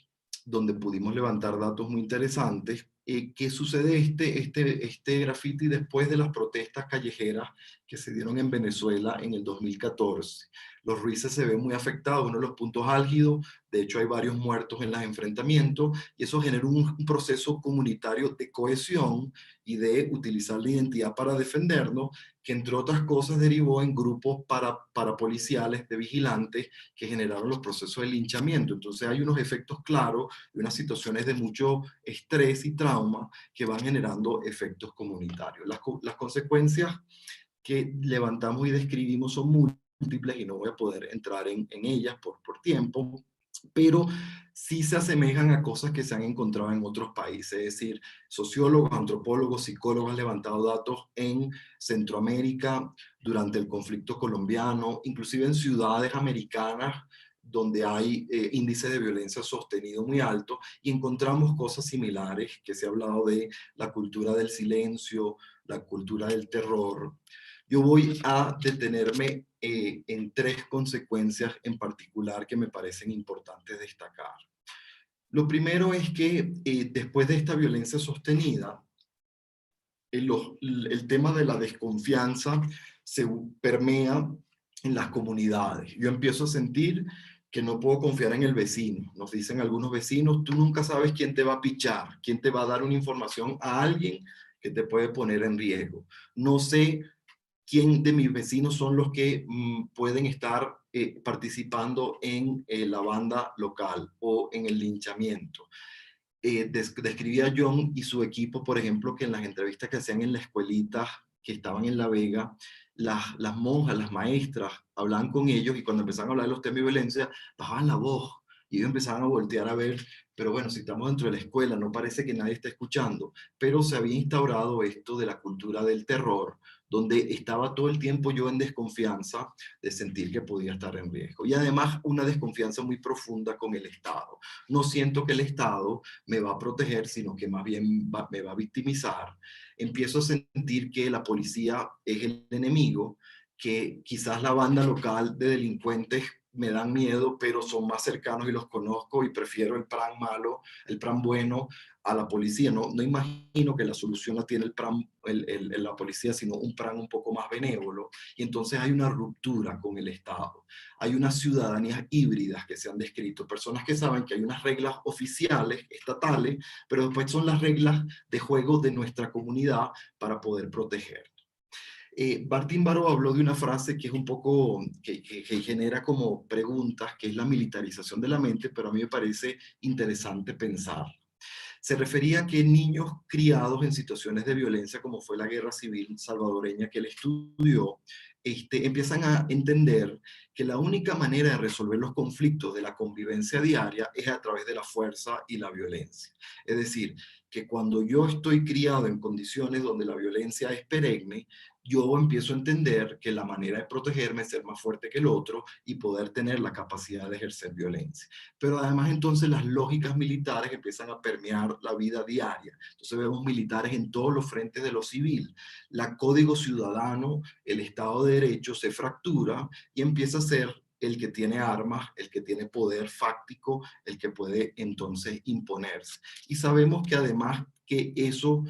donde pudimos levantar datos muy interesantes. ¿Qué sucede este graffiti después de las protestas callejeras que se dieron en Venezuela en el 2014? Los Ruices se ven muy afectados, uno de los puntos álgidos, de hecho hay varios muertos en los enfrentamientos, y eso generó un proceso comunitario de cohesión y de utilizar la identidad para defendernos, que entre otras cosas derivó en grupos parapoliciales de vigilantes que generaron los procesos de linchamiento. Entonces hay unos efectos claros y unas situaciones de mucho estrés y trauma que van generando efectos comunitarios. Las consecuencias que levantamos y describimos son múltiples y no voy a poder entrar en ellas por tiempo, pero sí se asemejan a cosas que se han encontrado en otros países, es decir, sociólogos, antropólogos, psicólogos han levantado datos en Centroamérica durante el conflicto colombiano, inclusive en ciudades americanas donde hay índices de violencia sostenido muy alto, y encontramos cosas similares, que se ha hablado de la cultura del silencio, la cultura del terror. Yo voy a detenerme en 3 consecuencias en particular que me parecen importantes destacar. Lo primero es que después de esta violencia sostenida, el tema de la desconfianza se permea en las comunidades. Yo empiezo a sentir que no puedo confiar en el vecino. Nos dicen algunos vecinos, tú nunca sabes quién te va a pichar, quién te va a dar una información a alguien que te puede poner en riesgo. No sé quién de mis vecinos son los que pueden estar participando en la banda local o en el linchamiento. Describía John y su equipo, por ejemplo, que en las entrevistas que hacían en la escuelita que estaban en La Vega, las monjas, las maestras, hablaban con ellos y cuando empezaban a hablar de los temas de violencia, bajaban la voz y ellos empezaban a voltear a ver, pero bueno, si estamos dentro de la escuela, no parece que nadie está escuchando, pero se había instaurado esto de la cultura del terror, donde estaba todo el tiempo yo en desconfianza de sentir que podía estar en riesgo. Y además una desconfianza muy profunda con el Estado. No siento que el Estado me va a proteger, sino que más bien me va a victimizar. Empiezo a sentir que la policía es el enemigo, que quizás la banda local de delincuentes me dan miedo, pero son más cercanos y los conozco y prefiero el plan malo, el plan bueno a la policía. No imagino que la solución la tiene la policía, sino un plan un poco más benévolo. Y entonces hay una ruptura con el Estado. Hay unas ciudadanías híbridas que se han descrito, personas que saben que hay unas reglas oficiales, estatales, pero después son las reglas de juego de nuestra comunidad para poder proteger. Martín Baró habló de una frase que es un poco, que genera como preguntas, que es la militarización de la mente, pero a mí me parece interesante pensar. Se refería a que niños criados en situaciones de violencia, como fue la guerra civil salvadoreña que él estudió, empiezan a entender que la única manera de resolver los conflictos de la convivencia diaria es a través de la fuerza y la violencia. Es decir, que cuando yo estoy criado en condiciones donde la violencia es perenne, yo empiezo a entender que la manera de protegerme es ser más fuerte que el otro y poder tener la capacidad de ejercer violencia. Pero además entonces las lógicas militares empiezan a permear la vida diaria. Entonces vemos militares en todos los frentes de lo civil. El código ciudadano, el Estado de Derecho se fractura y empieza a ser el que tiene armas, el que tiene poder fáctico, el que puede entonces imponerse. Y sabemos que además que eso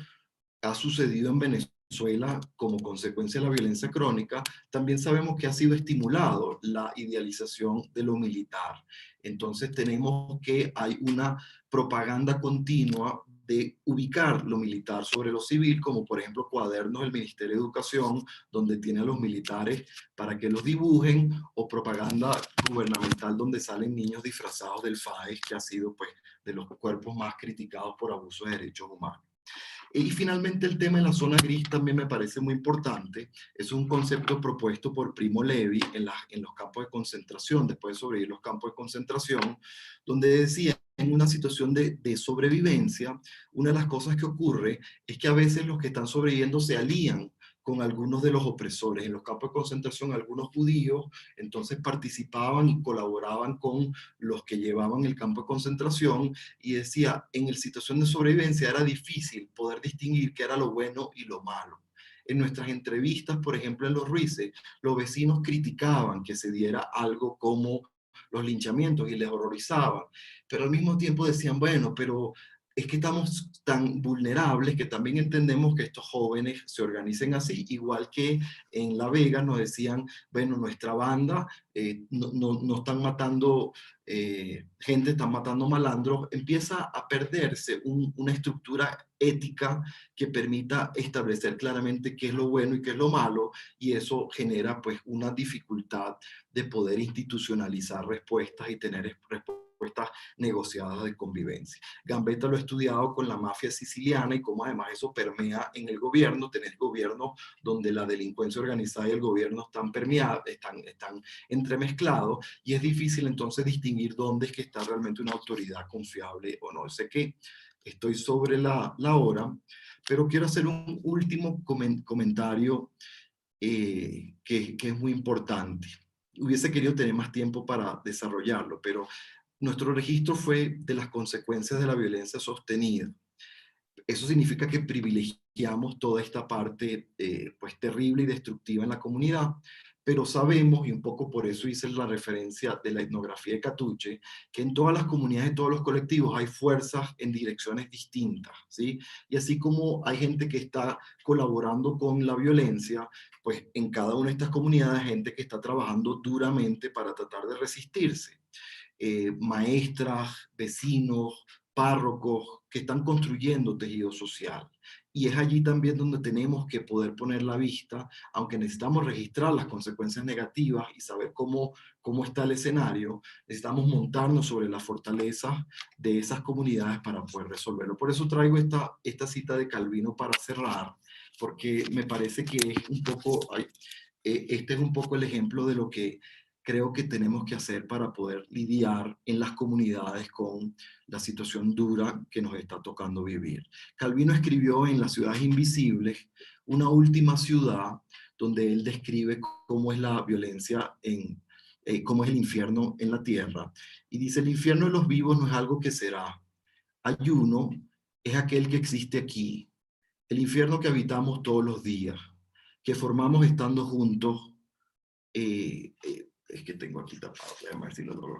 ha sucedido en Venezuela como consecuencia de la violencia crónica, también sabemos que ha sido estimulado la idealización de lo militar. Entonces tenemos que hay una propaganda continua de ubicar lo militar sobre lo civil, como por ejemplo cuadernos del Ministerio de Educación, donde tiene a los militares para que los dibujen, o propaganda gubernamental donde salen niños disfrazados del FAES, que ha sido pues de los cuerpos más criticados por abusos de derechos humanos. Y finalmente el tema de la zona gris también me parece muy importante. Es un concepto propuesto por Primo Levi en los campos de concentración, después de sobrevivir los campos de concentración, donde decía, en una situación de sobrevivencia, una de las cosas que ocurre es que a veces los que están sobreviviendo se alían con algunos de los opresores. En los campos de concentración, algunos judíos entonces participaban y colaboraban con los que llevaban el campo de concentración, y decía, en la situación de sobrevivencia era difícil poder distinguir qué era lo bueno y lo malo. En nuestras entrevistas, por ejemplo, en Los Ruices, los vecinos criticaban que se diera algo como los linchamientos y les horrorizaban, pero al mismo tiempo decían, bueno, pero es que estamos tan vulnerables que también entendemos que estos jóvenes se organicen así, igual que en La Vega nos decían, bueno, nuestra banda no están matando gente, están matando malandros. Empieza a perderse una estructura ética que permita establecer claramente qué es lo bueno y qué es lo malo, y eso genera pues una dificultad de poder institucionalizar respuestas y tener respuestas negociadas de convivencia. Gambetta lo ha estudiado con la mafia siciliana y cómo además eso permea en el gobierno. Tenés gobiernos donde la delincuencia organizada y el gobierno están permeados, están entremezclados, y es difícil entonces distinguir dónde es que está realmente una autoridad confiable o no. Sé que estoy sobre la hora, pero quiero hacer un último comentario que es muy importante. Hubiese querido tener más tiempo para desarrollarlo, pero nuestro registro fue de las consecuencias de la violencia sostenida. Eso significa que privilegiamos toda esta parte pues terrible y destructiva en la comunidad, pero sabemos, y un poco por eso hice la referencia de la etnografía de Catuche, que en todas las comunidades, en todos los colectivos hay fuerzas en direcciones distintas, ¿sí? Y así como hay gente que está colaborando con la violencia, pues en cada una de estas comunidades hay gente que está trabajando duramente para tratar de resistirse. Maestras, vecinos, párrocos que están construyendo tejido social. Y es allí también donde tenemos que poder poner la vista, aunque necesitamos registrar las consecuencias negativas y saber cómo está el escenario, necesitamos montarnos sobre las fortalezas de esas comunidades para poder resolverlo. Por eso traigo esta cita de Calvino para cerrar, porque me parece que es un poco, este es un poco el ejemplo de lo que creo que tenemos que hacer para poder lidiar en las comunidades con la situación dura que nos está tocando vivir. Calvino escribió en Las ciudades invisibles una última ciudad donde él describe cómo es la violencia cómo es el infierno en la tierra. Y dice, el infierno de los vivos no es algo que será. Hay uno, es aquel que existe aquí. El infierno que habitamos todos los días, que formamos estando juntos, Es que tengo aquí tapado, déjame ver si lo logro.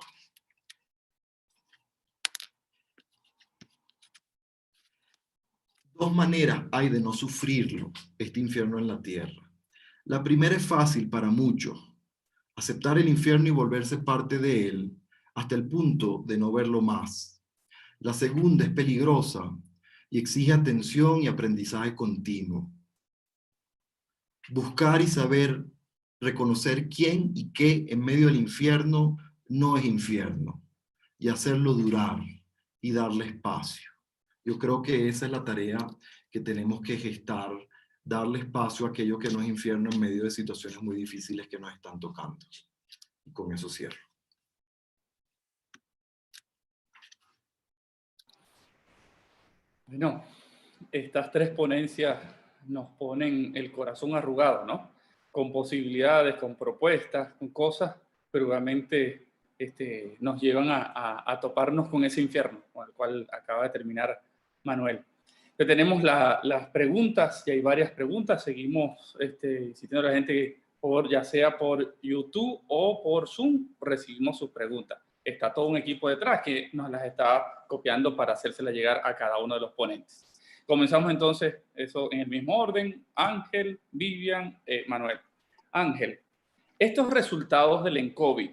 Dos maneras hay de no sufrirlo, este infierno en la tierra. La primera es fácil para muchos, aceptar el infierno y volverse parte de él, hasta el punto de no verlo más. La segunda es peligrosa y exige atención y aprendizaje continuo. Buscar y saber reconocer quién y qué en medio del infierno no es infierno, y hacerlo durar y darle espacio. Yo creo que esa es la tarea que tenemos que gestar, darle espacio a aquello que no es infierno en medio de situaciones muy difíciles que nos están tocando. Y con eso cierro. Bueno, estas tres ponencias nos ponen el corazón arrugado, ¿no? Con posibilidades, con propuestas, con cosas, pero realmente nos llevan a toparnos con ese infierno, con el cual acaba de terminar Manuel. Pero tenemos las preguntas, y hay varias preguntas. Seguimos insistiendo a la gente, ya sea por YouTube o por Zoom, recibimos sus preguntas. Está todo un equipo detrás que nos las está copiando para hacérselas llegar a cada uno de los ponentes. Comenzamos entonces eso en el mismo orden. Ángel, Vivian, Manuel. Ángel, ¿estos resultados del ENCOVID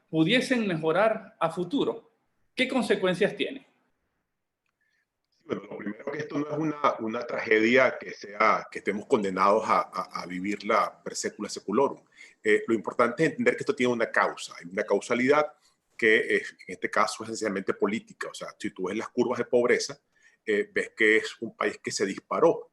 pudiesen mejorar a futuro? ¿Qué consecuencias tiene? Bueno, lo primero que esto no es una tragedia que estemos condenados a vivirla per secula seculorum. Lo importante es entender que esto tiene una causa, hay una causalidad que en este caso es esencialmente política. O sea, si tú ves las curvas de pobreza, ves que es un país que se disparó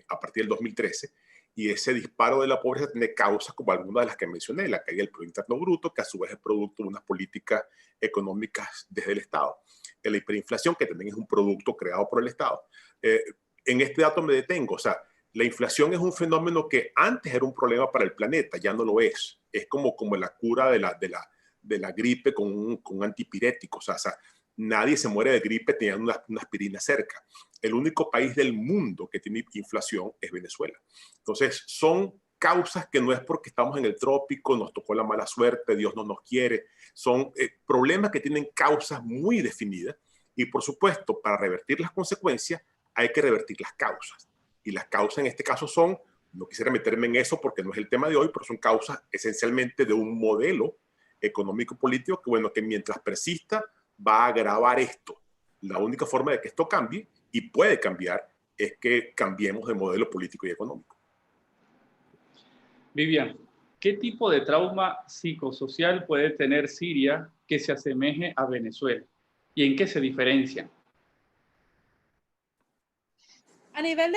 a partir del 2013, y ese disparo de la pobreza tiene causas como algunas de las que mencioné, la caída del Producto Interno Bruto, que a su vez es producto de unas políticas económicas desde el Estado, la hiperinflación, que también es un producto creado por el Estado. En este dato me detengo. O sea, la inflación es un fenómeno que antes era un problema para el planeta, ya no lo es. Es como la cura de la gripe con un antipirético. O sea, nadie se muere de gripe teniendo una aspirina cerca. El único país del mundo que tiene inflación es Venezuela. Entonces, son causas que no es porque estamos en el trópico, nos tocó la mala suerte, Dios no nos quiere. Son problemas que tienen causas muy definidas, y por supuesto, para revertir las consecuencias hay que revertir las causas. Y las causas en este caso son, no quisiera meterme en eso porque no es el tema de hoy, pero son causas esencialmente de un modelo económico-político que, bueno, que mientras persista va a agravar esto. La única forma de que esto cambie, y puede cambiar, es que cambiemos de modelo político y económico. Vivian, ¿qué tipo de trauma psicosocial puede tener Siria que se asemeje a Venezuela? ¿Y en qué se diferencian? A nivel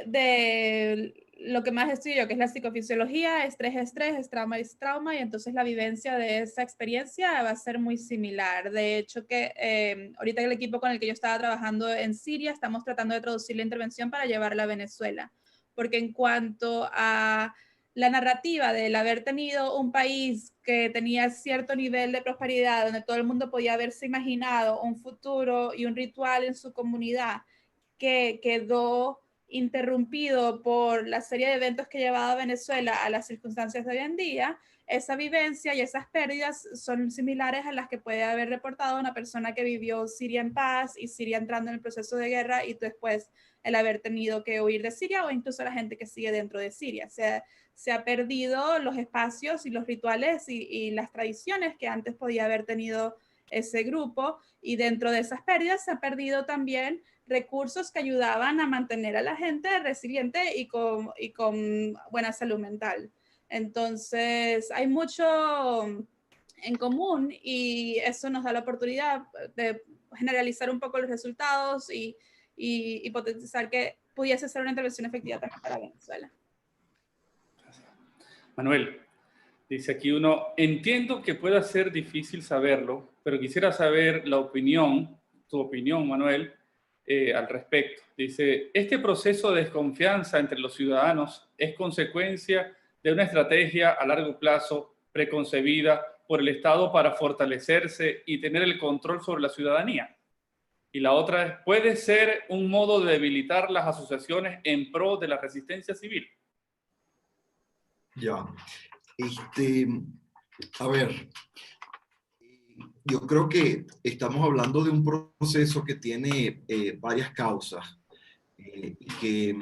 de lo que más estudio, que es la psicofisiología, estrés es trauma, y entonces la vivencia de esa experiencia va a ser muy similar. De hecho, que ahorita el equipo con el que yo estaba trabajando en Siria, estamos tratando de traducir la intervención para llevarla a Venezuela, porque en cuanto a la narrativa del haber tenido un país que tenía cierto nivel de prosperidad, donde todo el mundo podía haberse imaginado un futuro y un ritual en su comunidad, que quedó interrumpido por la serie de eventos que llevaba a Venezuela a las circunstancias de hoy en día, esa vivencia y esas pérdidas son similares a las que puede haber reportado una persona que vivió Siria en paz y Siria entrando en el proceso de guerra, y después el haber tenido que huir de Siria, o incluso la gente que sigue dentro de Siria. Se ha perdido los espacios y los rituales y las tradiciones que antes podía haber tenido ese grupo, y dentro de esas pérdidas se ha perdido también recursos que ayudaban a mantener a la gente resiliente y con buena salud mental. Entonces, hay mucho en común, y eso nos da la oportunidad de generalizar un poco los resultados y hipotetizar que pudiese ser una intervención efectiva también para Venezuela. Manuel, dice aquí uno, entiendo que pueda ser difícil saberlo, pero quisiera saber tu opinión, Manuel, al respecto. Dice, ¿este proceso de desconfianza entre los ciudadanos es consecuencia de una estrategia a largo plazo preconcebida por el Estado para fortalecerse y tener el control sobre la ciudadanía? Y la otra es, ¿puede ser un modo de debilitar las asociaciones en pro de la resistencia civil? Ya. A ver, yo creo que estamos hablando de un proceso que tiene varias causas y que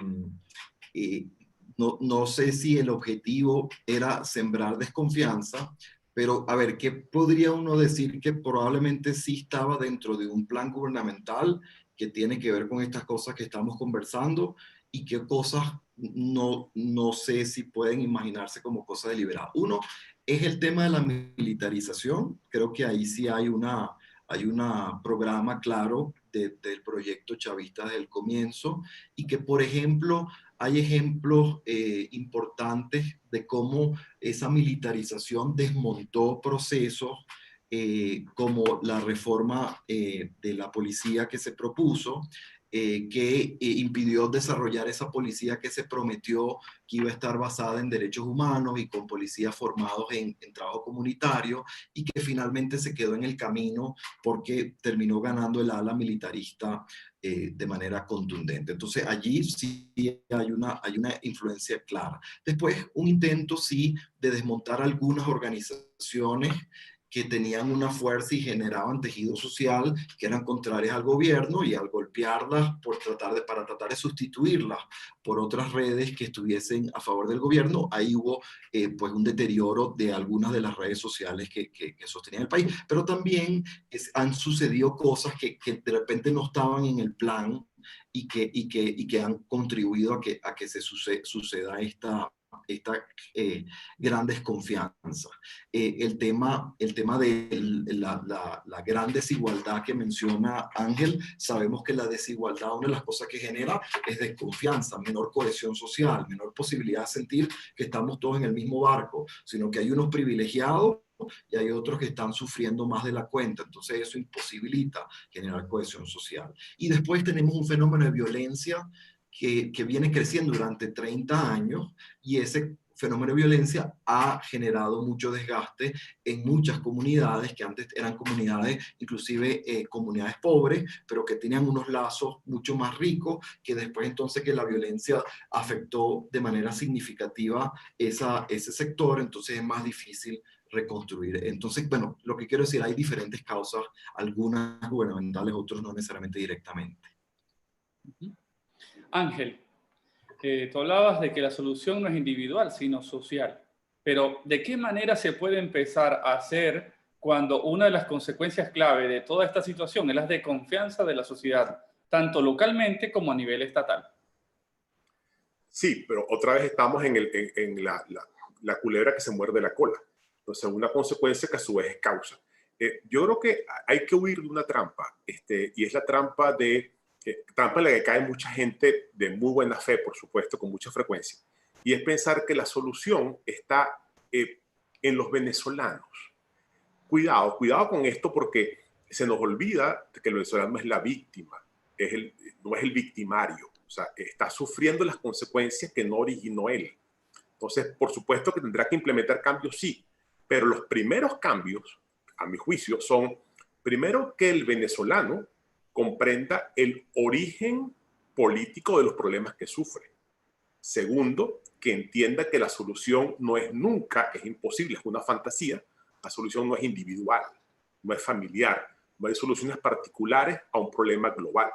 no sé si el objetivo era sembrar desconfianza, pero a ver, ¿qué podría uno decir que probablemente sí estaba dentro de un plan gubernamental que tiene que ver con estas cosas que estamos conversando y qué cosas no sé si pueden imaginarse como cosas deliberadas? Uno es el tema de la militarización. Creo que ahí sí hay un programa claro del proyecto chavista desde el comienzo y que, por ejemplo, hay ejemplos importantes de cómo esa militarización desmontó procesos como la reforma de la policía que se propuso, que impidió desarrollar esa policía que se prometió que iba a estar basada en derechos humanos y con policías formados en trabajo comunitario, y que finalmente se quedó en el camino porque terminó ganando el ala militarista de manera contundente. Entonces allí sí hay una influencia clara. Después un intento sí de desmontar algunas organizaciones que tenían una fuerza y generaban tejido social que eran contrarias al gobierno, y al golpearlas para tratar de sustituirlas por otras redes que estuviesen a favor del gobierno, ahí hubo pues un deterioro de algunas de las redes sociales que sostenían el país. Pero también han sucedido cosas que de repente no estaban en el plan y que han contribuido a que se suceda esta gran desconfianza. El tema de la gran desigualdad que menciona Ángel, sabemos que la desigualdad, una de las cosas que genera es desconfianza, menor cohesión social, menor posibilidad de sentir que estamos todos en el mismo barco, sino que hay unos privilegiados y hay otros que están sufriendo más de la cuenta. Entonces eso imposibilita generar cohesión social. Y después tenemos un fenómeno de violencia que viene creciendo durante 30 años, y ese fenómeno de violencia ha generado mucho desgaste en muchas comunidades que antes eran comunidades, inclusive comunidades pobres, pero que tenían unos lazos mucho más ricos, que después entonces que la violencia afectó de manera significativa ese sector, entonces es más difícil reconstruir. Entonces, bueno, lo que quiero decir, hay diferentes causas, algunas gubernamentales, otras no necesariamente directamente. Ángel, tú hablabas de que la solución no es individual, sino social. Pero, ¿de qué manera se puede empezar a hacer cuando una de las consecuencias clave de toda esta situación es la desconfianza de la sociedad, tanto localmente como a nivel estatal? Sí, pero otra vez estamos en la culebra que se muerde la cola. Entonces, una consecuencia que a su vez es causa. Yo creo que hay que huir de una trampa, y es la trampa en la que cae mucha gente de muy buena fe, por supuesto, con mucha frecuencia, y es pensar que la solución está en los venezolanos. Cuidado con esto, porque se nos olvida que el venezolano es la víctima, no es el victimario. O sea, está sufriendo las consecuencias que no originó él. Entonces, por supuesto que tendrá que implementar cambios, sí, pero los primeros cambios, a mi juicio, son primero que el venezolano comprenda el origen político de los problemas que sufre. Segundo, que entienda que la solución no es nunca, es imposible, es una fantasía. La solución no es individual, no es familiar, no hay soluciones particulares a un problema global.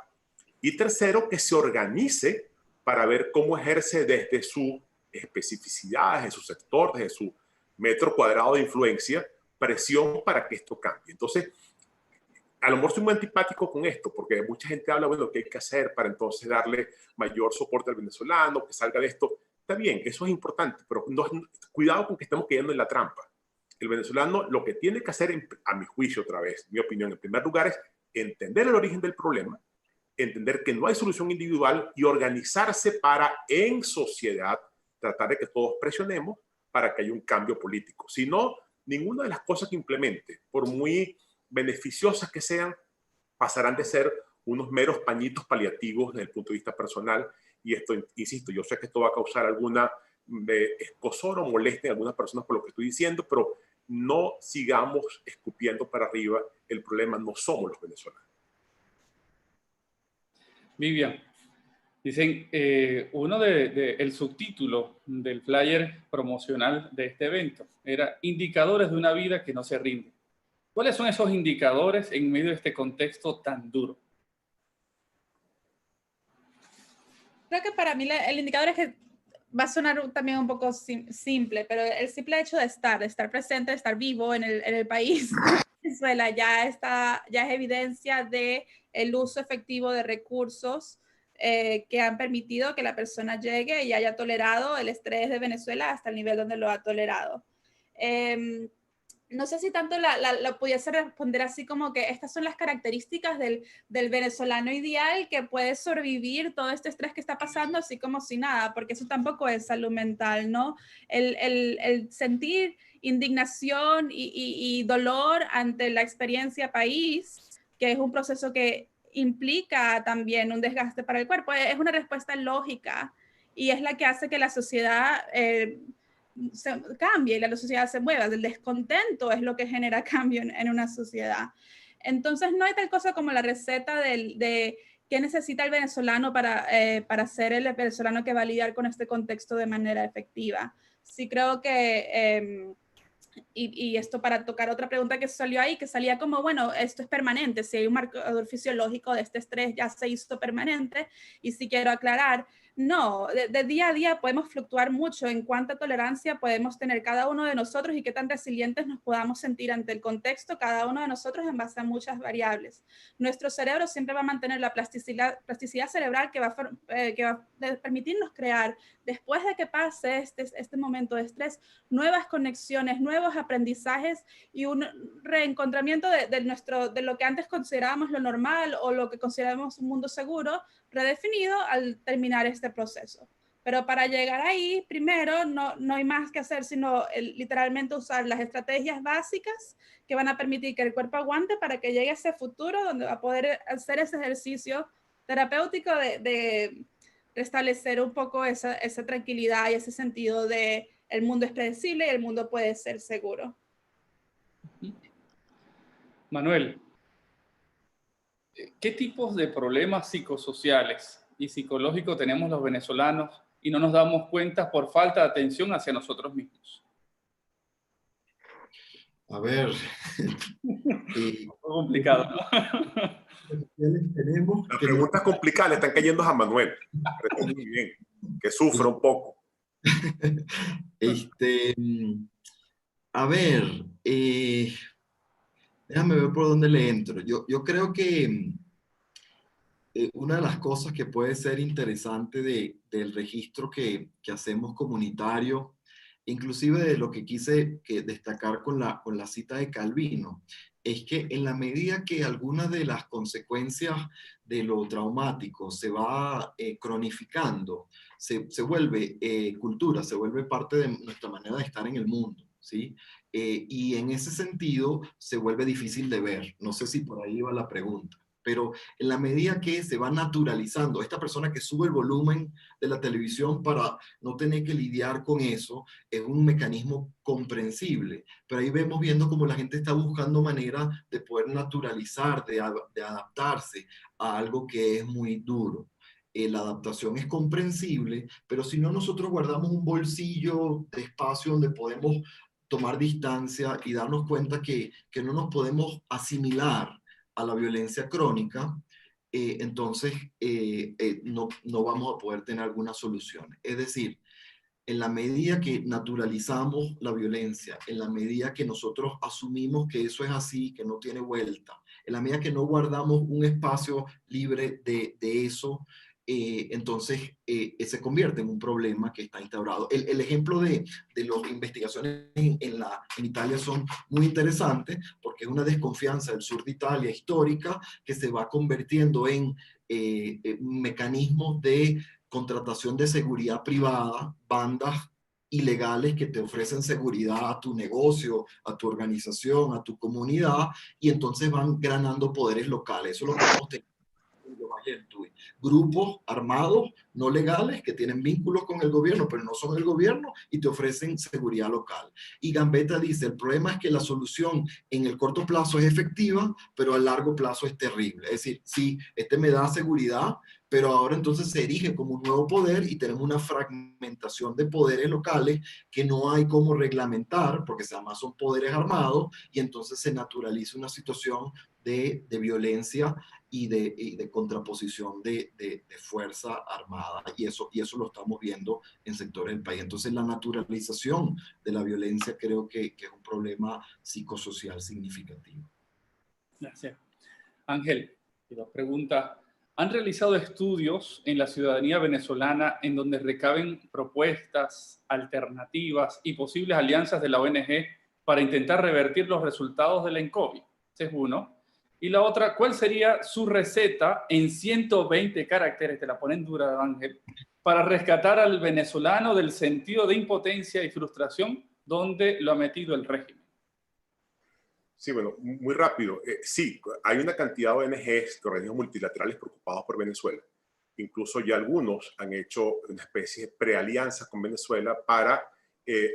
Y tercero, que se organice para ver cómo ejerce desde su especificidad, desde su sector, desde su metro cuadrado de influencia, presión para que esto cambie. Entonces, a lo mejor soy muy antipático con esto, porque mucha gente habla, bueno, ¿qué hay que hacer para entonces darle mayor soporte al venezolano, que salga de esto? Está bien, eso es importante, pero cuidado con que estemos cayendo en la trampa. El venezolano lo que tiene que hacer, a mi juicio otra vez, mi opinión, en primer lugar, es entender el origen del problema, entender que no hay solución individual y organizarse para, en sociedad, tratar de que todos presionemos para que haya un cambio político. Si no, ninguna de las cosas que implemente, por muy beneficiosas que sean, pasarán de ser unos meros pañitos paliativos desde el punto de vista personal. Y esto, insisto, yo sé que esto va a causar alguna escozor o molestia en algunas personas por lo que estoy diciendo, pero no sigamos escupiendo para arriba. El problema no somos los venezolanos. Vivian, Dicen, el subtítulo del flyer promocional de este evento era Indicadores de una vida que no se rinde. ¿Cuáles son esos indicadores en medio de este contexto tan duro? Creo que para mí el indicador es que va a sonar también un poco simple, pero el simple hecho de estar presente, de estar vivo en el país, Venezuela, ya es evidencia de el uso efectivo de recursos que han permitido que la persona llegue y haya tolerado el estrés de Venezuela hasta el nivel donde lo ha tolerado. No sé si tanto lo pudiese responder así como que estas son las características del venezolano ideal que puede sobrevivir todo este estrés que está pasando así como si nada, porque eso tampoco es salud mental, ¿no? El sentir indignación y dolor ante la experiencia país, que es un proceso que implica también un desgaste para el cuerpo, es una respuesta lógica y es la que hace que la sociedad se cambie y la sociedad se mueva. El descontento es lo que genera cambio en una sociedad. Entonces no hay tal cosa como la receta de qué necesita el venezolano para ser el venezolano que va a lidiar con este contexto de manera efectiva. Sí creo que... Y esto para tocar otra pregunta que salió ahí, que salía como, bueno, esto es permanente, si hay un marcador fisiológico de este estrés ya se hizo permanente, y sí quiero aclarar, no, de día a día podemos fluctuar mucho en cuánta tolerancia podemos tener cada uno de nosotros y qué tan resilientes nos podamos sentir ante el contexto, cada uno de nosotros en base a muchas variables. Nuestro cerebro siempre va a mantener la plasticidad cerebral que va a permitirnos crear, después de que pase este momento de estrés, nuevas conexiones, nuevos aprendizajes y un reencontramiento de lo que antes considerábamos lo normal o lo que considerábamos un mundo seguro, redefinido al terminar este proceso. Pero para llegar ahí, primero, no hay más que hacer sino literalmente usar las estrategias básicas que van a permitir que el cuerpo aguante para que llegue a ese futuro donde va a poder hacer ese ejercicio terapéutico de restablecer un poco esa tranquilidad y ese sentido de el mundo es predecible y el mundo puede ser seguro. Manuel, ¿qué tipos de problemas psicosociales y psicológicos tenemos los venezolanos y no nos damos cuenta por falta de atención hacia nosotros mismos? A ver. Muy complicado, ¿no? Las preguntas complicadas le están cayendo a Manuel. Muy bien, que sufra un poco. A ver, déjame ver por dónde le entro. Yo creo que una de las cosas que puede ser interesante del registro que hacemos comunitario, inclusive de lo que quise destacar con la cita de Calvino, es que en la medida que algunas de las consecuencias de lo traumático se va cronificando, se vuelve cultura, se vuelve parte de nuestra manera de estar en el mundo, ¿sí? Y en ese sentido se vuelve difícil de ver. No sé si por ahí va la pregunta. Pero en la medida que se va naturalizando, esta persona que sube el volumen de la televisión para no tener que lidiar con eso, es un mecanismo comprensible. Pero ahí vemos viendo cómo la gente está buscando maneras de poder naturalizar, de adaptarse a algo que es muy duro. La adaptación es comprensible, pero si no nosotros guardamos un bolsillo de espacio donde podemos tomar distancia y darnos cuenta que no nos podemos asimilar a la violencia crónica, entonces no vamos a poder tener alguna solución. Es decir, en la medida que naturalizamos la violencia, en la medida que nosotros asumimos que eso es así, que no tiene vuelta, en la medida que no guardamos un espacio libre de eso, entonces se convierte en un problema que está instaurado. El ejemplo de las investigaciones en Italia son muy interesantes porque es una desconfianza del sur de Italia histórica que se va convirtiendo en mecanismos de contratación de seguridad privada, bandas ilegales que te ofrecen seguridad a tu negocio, a tu organización, a tu comunidad, y entonces van ganando poderes locales. Eso es lo que vamos teniendo. Grupos armados no legales que tienen vínculos con el gobierno, pero no son el gobierno y te ofrecen seguridad local. Y Gambetta dice, el problema es que la solución en el corto plazo es efectiva, pero a largo plazo es terrible. Es decir, sí, me da seguridad, pero ahora entonces se erige como un nuevo poder y tenemos una fragmentación de poderes locales que no hay cómo reglamentar, porque además son poderes armados, y entonces se naturaliza una situación de violencia y de contraposición de fuerza armada, y eso lo estamos viendo en sectores del país. Entonces la naturalización de la violencia creo que es un problema psicosocial significativo. Gracias. Ángel, y dos preguntas. ¿Han realizado estudios en la ciudadanía venezolana en donde recaben propuestas, alternativas y posibles alianzas de la ONG para intentar revertir los resultados del ENCOVI? Ese es uno. Y la otra, ¿cuál sería su receta en 120 caracteres, te la ponen dura, Ángel, para rescatar al venezolano del sentido de impotencia y frustración donde lo ha metido el régimen? Sí, bueno, muy rápido. Sí, hay una cantidad de ONGs, de organismos multilaterales preocupados por Venezuela. Incluso ya algunos han hecho una especie de prealianza con Venezuela para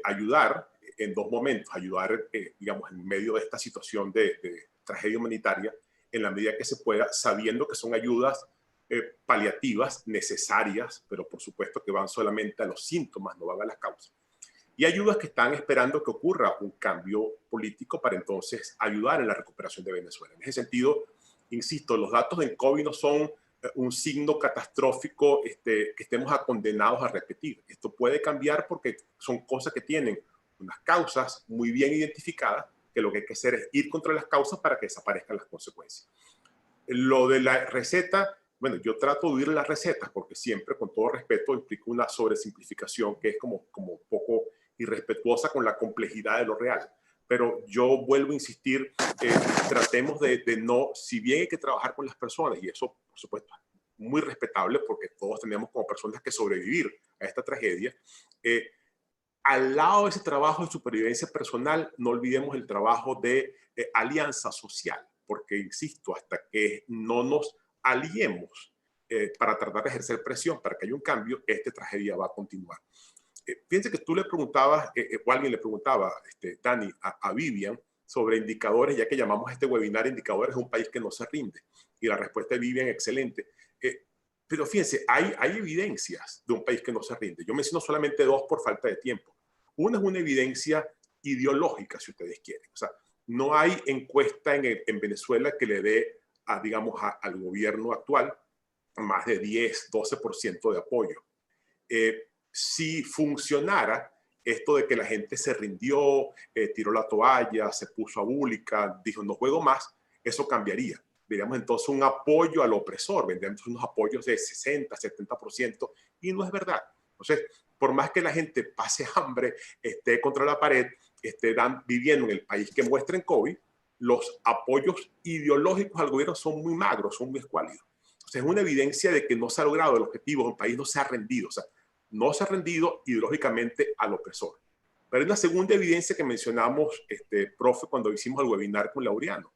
ayudar en dos momentos, ayudar, digamos, en medio de esta situación de tragedia humanitaria, en la medida que se pueda, sabiendo que son ayudas paliativas necesarias, pero por supuesto que van solamente a los síntomas, no van a las causas. Y ayudas que están esperando que ocurra un cambio político para entonces ayudar en la recuperación de Venezuela. En ese sentido, insisto, los datos del COVID no son un signo catastrófico que estemos condenados a repetir. Esto puede cambiar porque son cosas que tienen unas causas muy bien identificadas, que lo que hay que hacer es ir contra las causas para que desaparezcan las consecuencias. Lo de la receta, bueno, yo trato de huir las recetas porque siempre, con todo respeto, implica una sobresimplificación que es como poco irrespetuosa con la complejidad de lo real. Pero yo vuelvo a insistir, tratemos de no, si bien hay que trabajar con las personas, y eso, por supuesto, muy respetable porque todos tenemos como personas que sobrevivir a esta tragedia, al lado de ese trabajo de supervivencia personal, no olvidemos el trabajo de alianza social, porque, insisto, hasta que no nos aliemos para tratar de ejercer presión para que haya un cambio, esta tragedia va a continuar. Fíjense que tú le preguntabas, o alguien le preguntaba, Dani, a Vivian, sobre indicadores, ya que llamamos a este webinar indicadores de un país que no se rinde. Y la respuesta de Vivian, excelente. Pero fíjense, hay evidencias de un país que no se rinde. Yo menciono solamente dos por falta de tiempo. Una es una evidencia ideológica, si ustedes quieren. O sea, no hay encuesta en Venezuela que le dé, digamos, al gobierno actual más de 10, 12% de apoyo. Si funcionara esto de que la gente se rindió, tiró la toalla, se puso abúlica, dijo no juego más, eso cambiaría. Veríamos entonces un apoyo al opresor, vendríamos unos apoyos de 60, 70%, y no es verdad. Entonces, por más que la gente pase hambre, esté contra la pared, esté viviendo en el país que muestra en COVID, los apoyos ideológicos al gobierno son muy magros, son muy escuálidos. O sea, es una evidencia de que no se ha logrado el objetivo, el país no se ha rendido. O sea, no se ha rendido ideológicamente al opresor. Pero hay una segunda evidencia que mencionamos, profe, cuando hicimos el webinar con Laureano,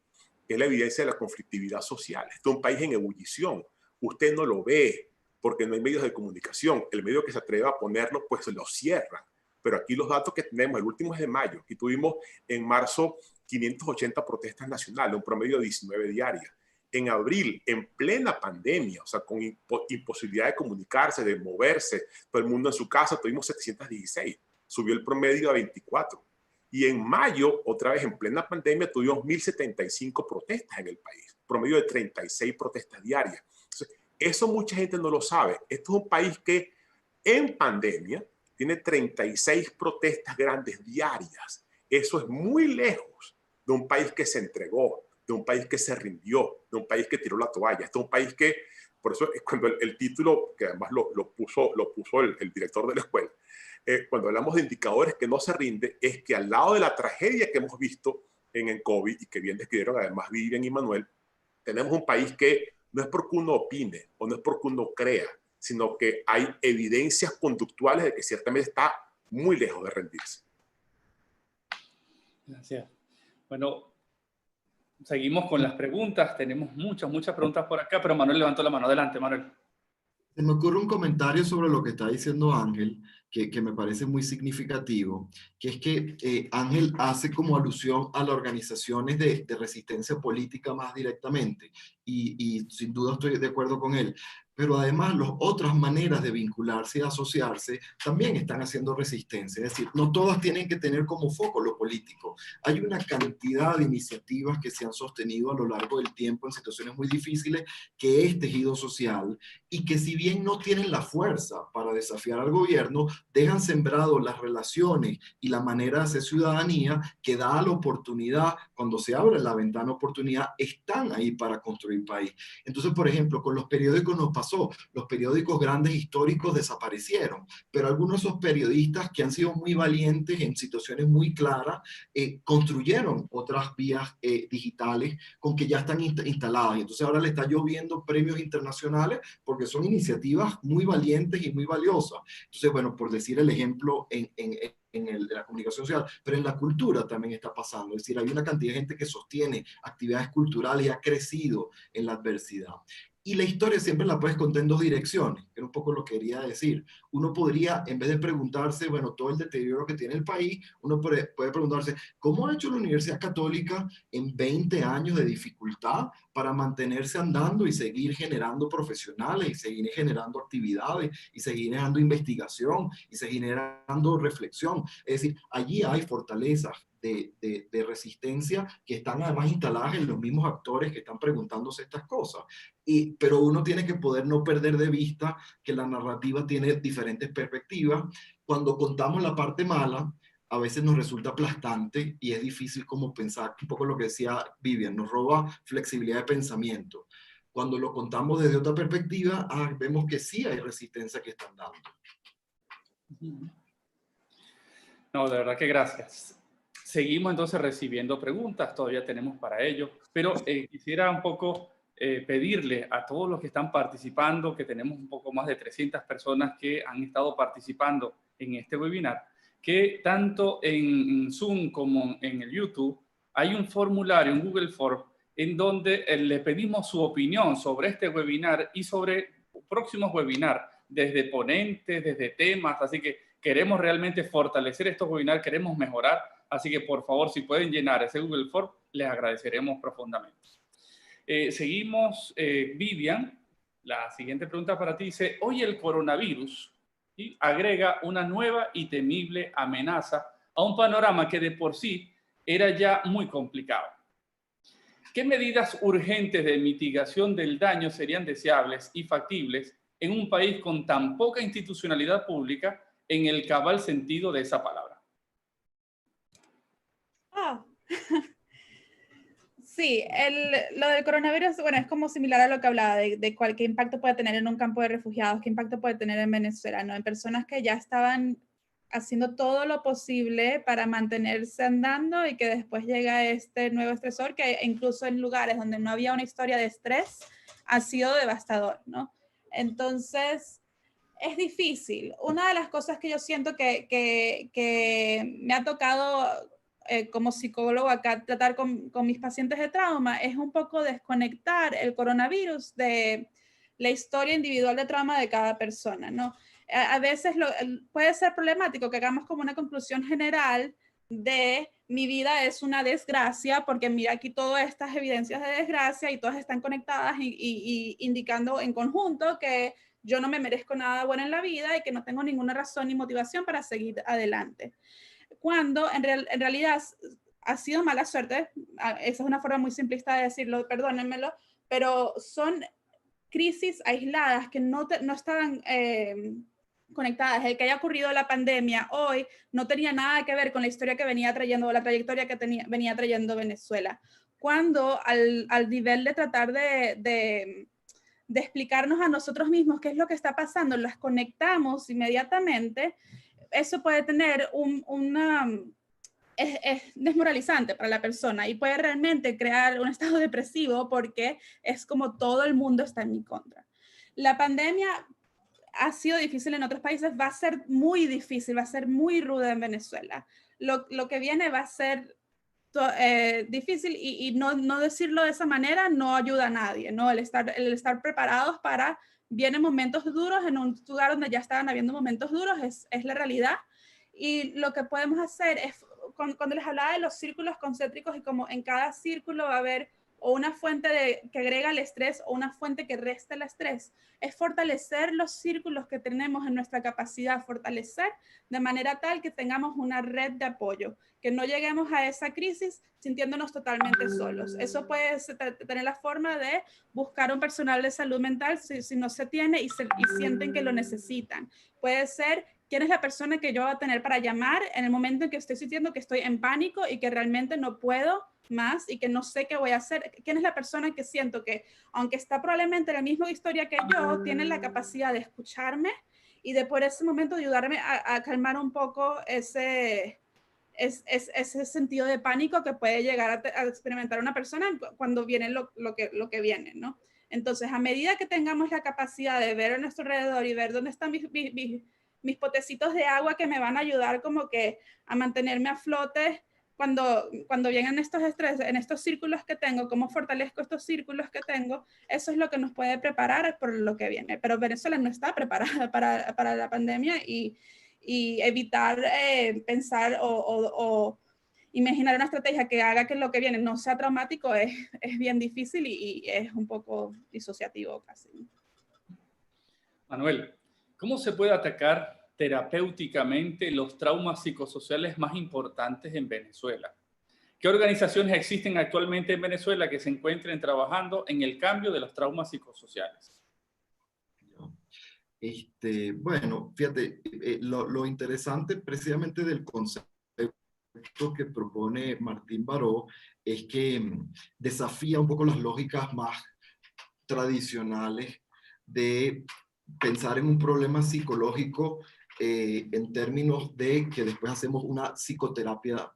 que es la evidencia de la conflictividad social. Este es un país en ebullición. Usted no lo ve porque no hay medios de comunicación. El medio que se atreva a ponerlo, pues lo cierran. Pero aquí los datos que tenemos, el último es de mayo. Aquí tuvimos en marzo 580 protestas nacionales, un promedio de 19 diarias. En abril, en plena pandemia, o sea, con imposibilidad de comunicarse, de moverse, todo el mundo en su casa, tuvimos 716, subió el promedio a 24. Y en mayo, otra vez en plena pandemia, tuvimos 1075 protestas en el país, promedio de 36 protestas diarias. Entonces, eso mucha gente no lo sabe. Esto es un país que en pandemia tiene 36 protestas grandes diarias. Eso es muy lejos de un país que se entregó, de un país que se rindió, de un país que tiró la toalla. Este es un país que, por eso es cuando el título, que además lo puso el director de la escuela, cuando hablamos de indicadores que no se rinde, es que al lado de la tragedia que hemos visto en el COVID y que bien describieron además Vivian y Manuel, tenemos un país que no es porque uno opine o no es porque uno crea, sino que hay evidencias conductuales de que ciertamente está muy lejos de rendirse. Gracias. Bueno, seguimos con las preguntas. Tenemos muchas preguntas por acá, pero Manuel levantó la mano. Adelante, Manuel. Se me ocurre un comentario sobre lo que está diciendo Ángel, que me parece muy significativo, que es que Ángel hace como alusión a las organizaciones de resistencia política más directamente. y sin duda estoy de acuerdo con él. Pero además las otras maneras de vincularse y asociarse también están haciendo resistencia. Es decir, no todas tienen que tener como foco lo político. Hay una cantidad de iniciativas que se han sostenido a lo largo del tiempo en situaciones muy difíciles que es tejido social y que si bien no tienen la fuerza para desafiar al gobierno, dejan sembrado las relaciones y la manera de hacer ciudadanía que da la oportunidad, cuando se abre la ventana oportunidad, están ahí para construir país. Entonces, por ejemplo, con los periódicos nos pasó, los periódicos grandes históricos desaparecieron, pero algunos de esos periodistas que han sido muy valientes en situaciones muy claras, construyeron otras vías digitales con que ya están instaladas. Y entonces ahora le está lloviendo premios internacionales porque son iniciativas muy valientes y muy valiosas. Entonces, bueno, por decir el ejemplo en la comunicación social, pero en la cultura también está pasando. Es decir, hay una cantidad de gente que sostiene actividades culturales y ha crecido en la adversidad. Y la historia siempre la puedes contar en dos direcciones, que era un poco lo que quería decir. Uno podría, en vez de preguntarse, bueno, todo el deterioro que tiene el país, uno puede preguntarse, ¿cómo ha hecho la Universidad Católica en 20 años de dificultad para mantenerse andando y seguir generando profesionales, y seguir generando actividades, y seguir generando investigación, y seguir generando reflexión? Es decir, allí hay fortalezas de resistencia que están además instaladas en los mismos actores que están preguntándose estas cosas. Pero uno tiene que poder no perder de vista que la narrativa tiene diferentes perspectivas. Cuando contamos la parte mala, a veces nos resulta aplastante y es difícil como pensar, un poco lo que decía Vivian, nos roba flexibilidad de pensamiento. Cuando lo contamos desde otra perspectiva, vemos que sí hay resistencia que están dando. No, de verdad que gracias. Seguimos entonces recibiendo preguntas, todavía tenemos para ello, pero quisiera un poco pedirle a todos los que están participando, que tenemos un poco más de 300 personas que han estado participando en este webinar, que tanto en Zoom como en el YouTube hay un formulario, un Google Form, en donde le pedimos su opinión sobre este webinar y sobre próximos webinars, desde ponentes, desde temas, así que queremos realmente fortalecer estos webinars, queremos mejorar, así que por favor, si pueden llenar ese Google Form, les agradeceremos profundamente. Seguimos, Vivian, la siguiente pregunta para ti dice, hoy el coronavirus agrega una nueva y temible amenaza a un panorama que de por sí era ya muy complicado. ¿Qué medidas urgentes de mitigación del daño serían deseables y factibles en un país con tan poca institucionalidad pública en el cabal sentido de esa palabra? Sí, lo del coronavirus, bueno, es como similar a lo que hablaba de qué impacto puede tener en un campo de refugiados, qué impacto puede tener en Venezuela, ¿no? En personas que ya estaban haciendo todo lo posible para mantenerse andando y que después llega este nuevo estresor que incluso en lugares donde no había una historia de estrés ha sido devastador, ¿no? Entonces, es difícil. Una de las cosas que yo siento que me ha tocado como psicólogo acá tratar con mis pacientes de trauma es un poco desconectar el coronavirus de la historia individual de trauma de cada persona, ¿no? A veces puede ser problemático que hagamos como una conclusión general de mi vida es una desgracia, porque mira aquí todas estas evidencias de desgracia y todas están conectadas y indicando en conjunto que yo no me merezco nada bueno en la vida y que no tengo ninguna razón ni motivación para seguir adelante. Cuando en realidad ha sido mala suerte, esa es una forma muy simplista de decirlo, perdónenmelo, pero son crisis aisladas que no estaban conectadas. El que haya ocurrido la pandemia hoy no tenía nada que ver con la historia que venía trayendo, la trayectoria que venía trayendo Venezuela. Cuando al nivel de tratar de explicarnos a nosotros mismos qué es lo que está pasando, las conectamos inmediatamente, eso puede tener es desmoralizante para la persona y puede realmente crear un estado depresivo porque es como todo el mundo está en mi contra. La pandemia ha sido difícil en otros países, va a ser muy difícil, va a ser muy ruda en Venezuela. Lo que viene va a ser difícil y no decirlo de esa manera no ayuda a nadie, ¿no? El estar preparados para vienen momentos duros en un lugar donde ya estaban habiendo momentos duros, es la realidad. Y lo que podemos hacer es, cuando les hablaba de los círculos concéntricos y como en cada círculo va a haber o una fuente que agrega el estrés o una fuente que resta el estrés. Es fortalecer los círculos que tenemos en nuestra capacidad, fortalecer de manera tal que tengamos una red de apoyo, que no lleguemos a esa crisis sintiéndonos totalmente solos. Eso puede tener la forma de buscar un personal de salud mental si no se tiene y sienten que lo necesitan. Puede ser quién es la persona que yo voy a tener para llamar en el momento en que estoy sintiendo que estoy en pánico y que realmente no puedo más y que no sé qué voy a hacer. ¿Quién es la persona que siento que, aunque está probablemente en la misma historia que yo, tiene la capacidad de escucharme y de por ese momento ayudarme a calmar un poco ese sentido de pánico que puede llegar a experimentar una persona cuando viene lo que viene, ¿no? Entonces, a medida que tengamos la capacidad de ver a nuestro alrededor y ver dónde están mis potecitos de agua que me van a ayudar como que a mantenerme a flote cuando vienen estos estrés, en estos círculos que tengo, cómo fortalezco estos círculos que tengo, eso es lo que nos puede preparar por lo que viene. Pero Venezuela no está preparada para la pandemia y evitar pensar o imaginar una estrategia que haga que lo que viene no sea traumático es bien difícil y es un poco disociativo casi. Manuel, ¿cómo se puede atacar terapéuticamente los traumas psicosociales más importantes en Venezuela? ¿Qué organizaciones existen actualmente en Venezuela que se encuentren trabajando en el cambio de los traumas psicosociales? Bueno, fíjate, lo interesante precisamente del concepto que propone Martín Baró es que desafía un poco las lógicas más tradicionales de pensar en un problema psicológico en términos de que después hacemos una psicoterapia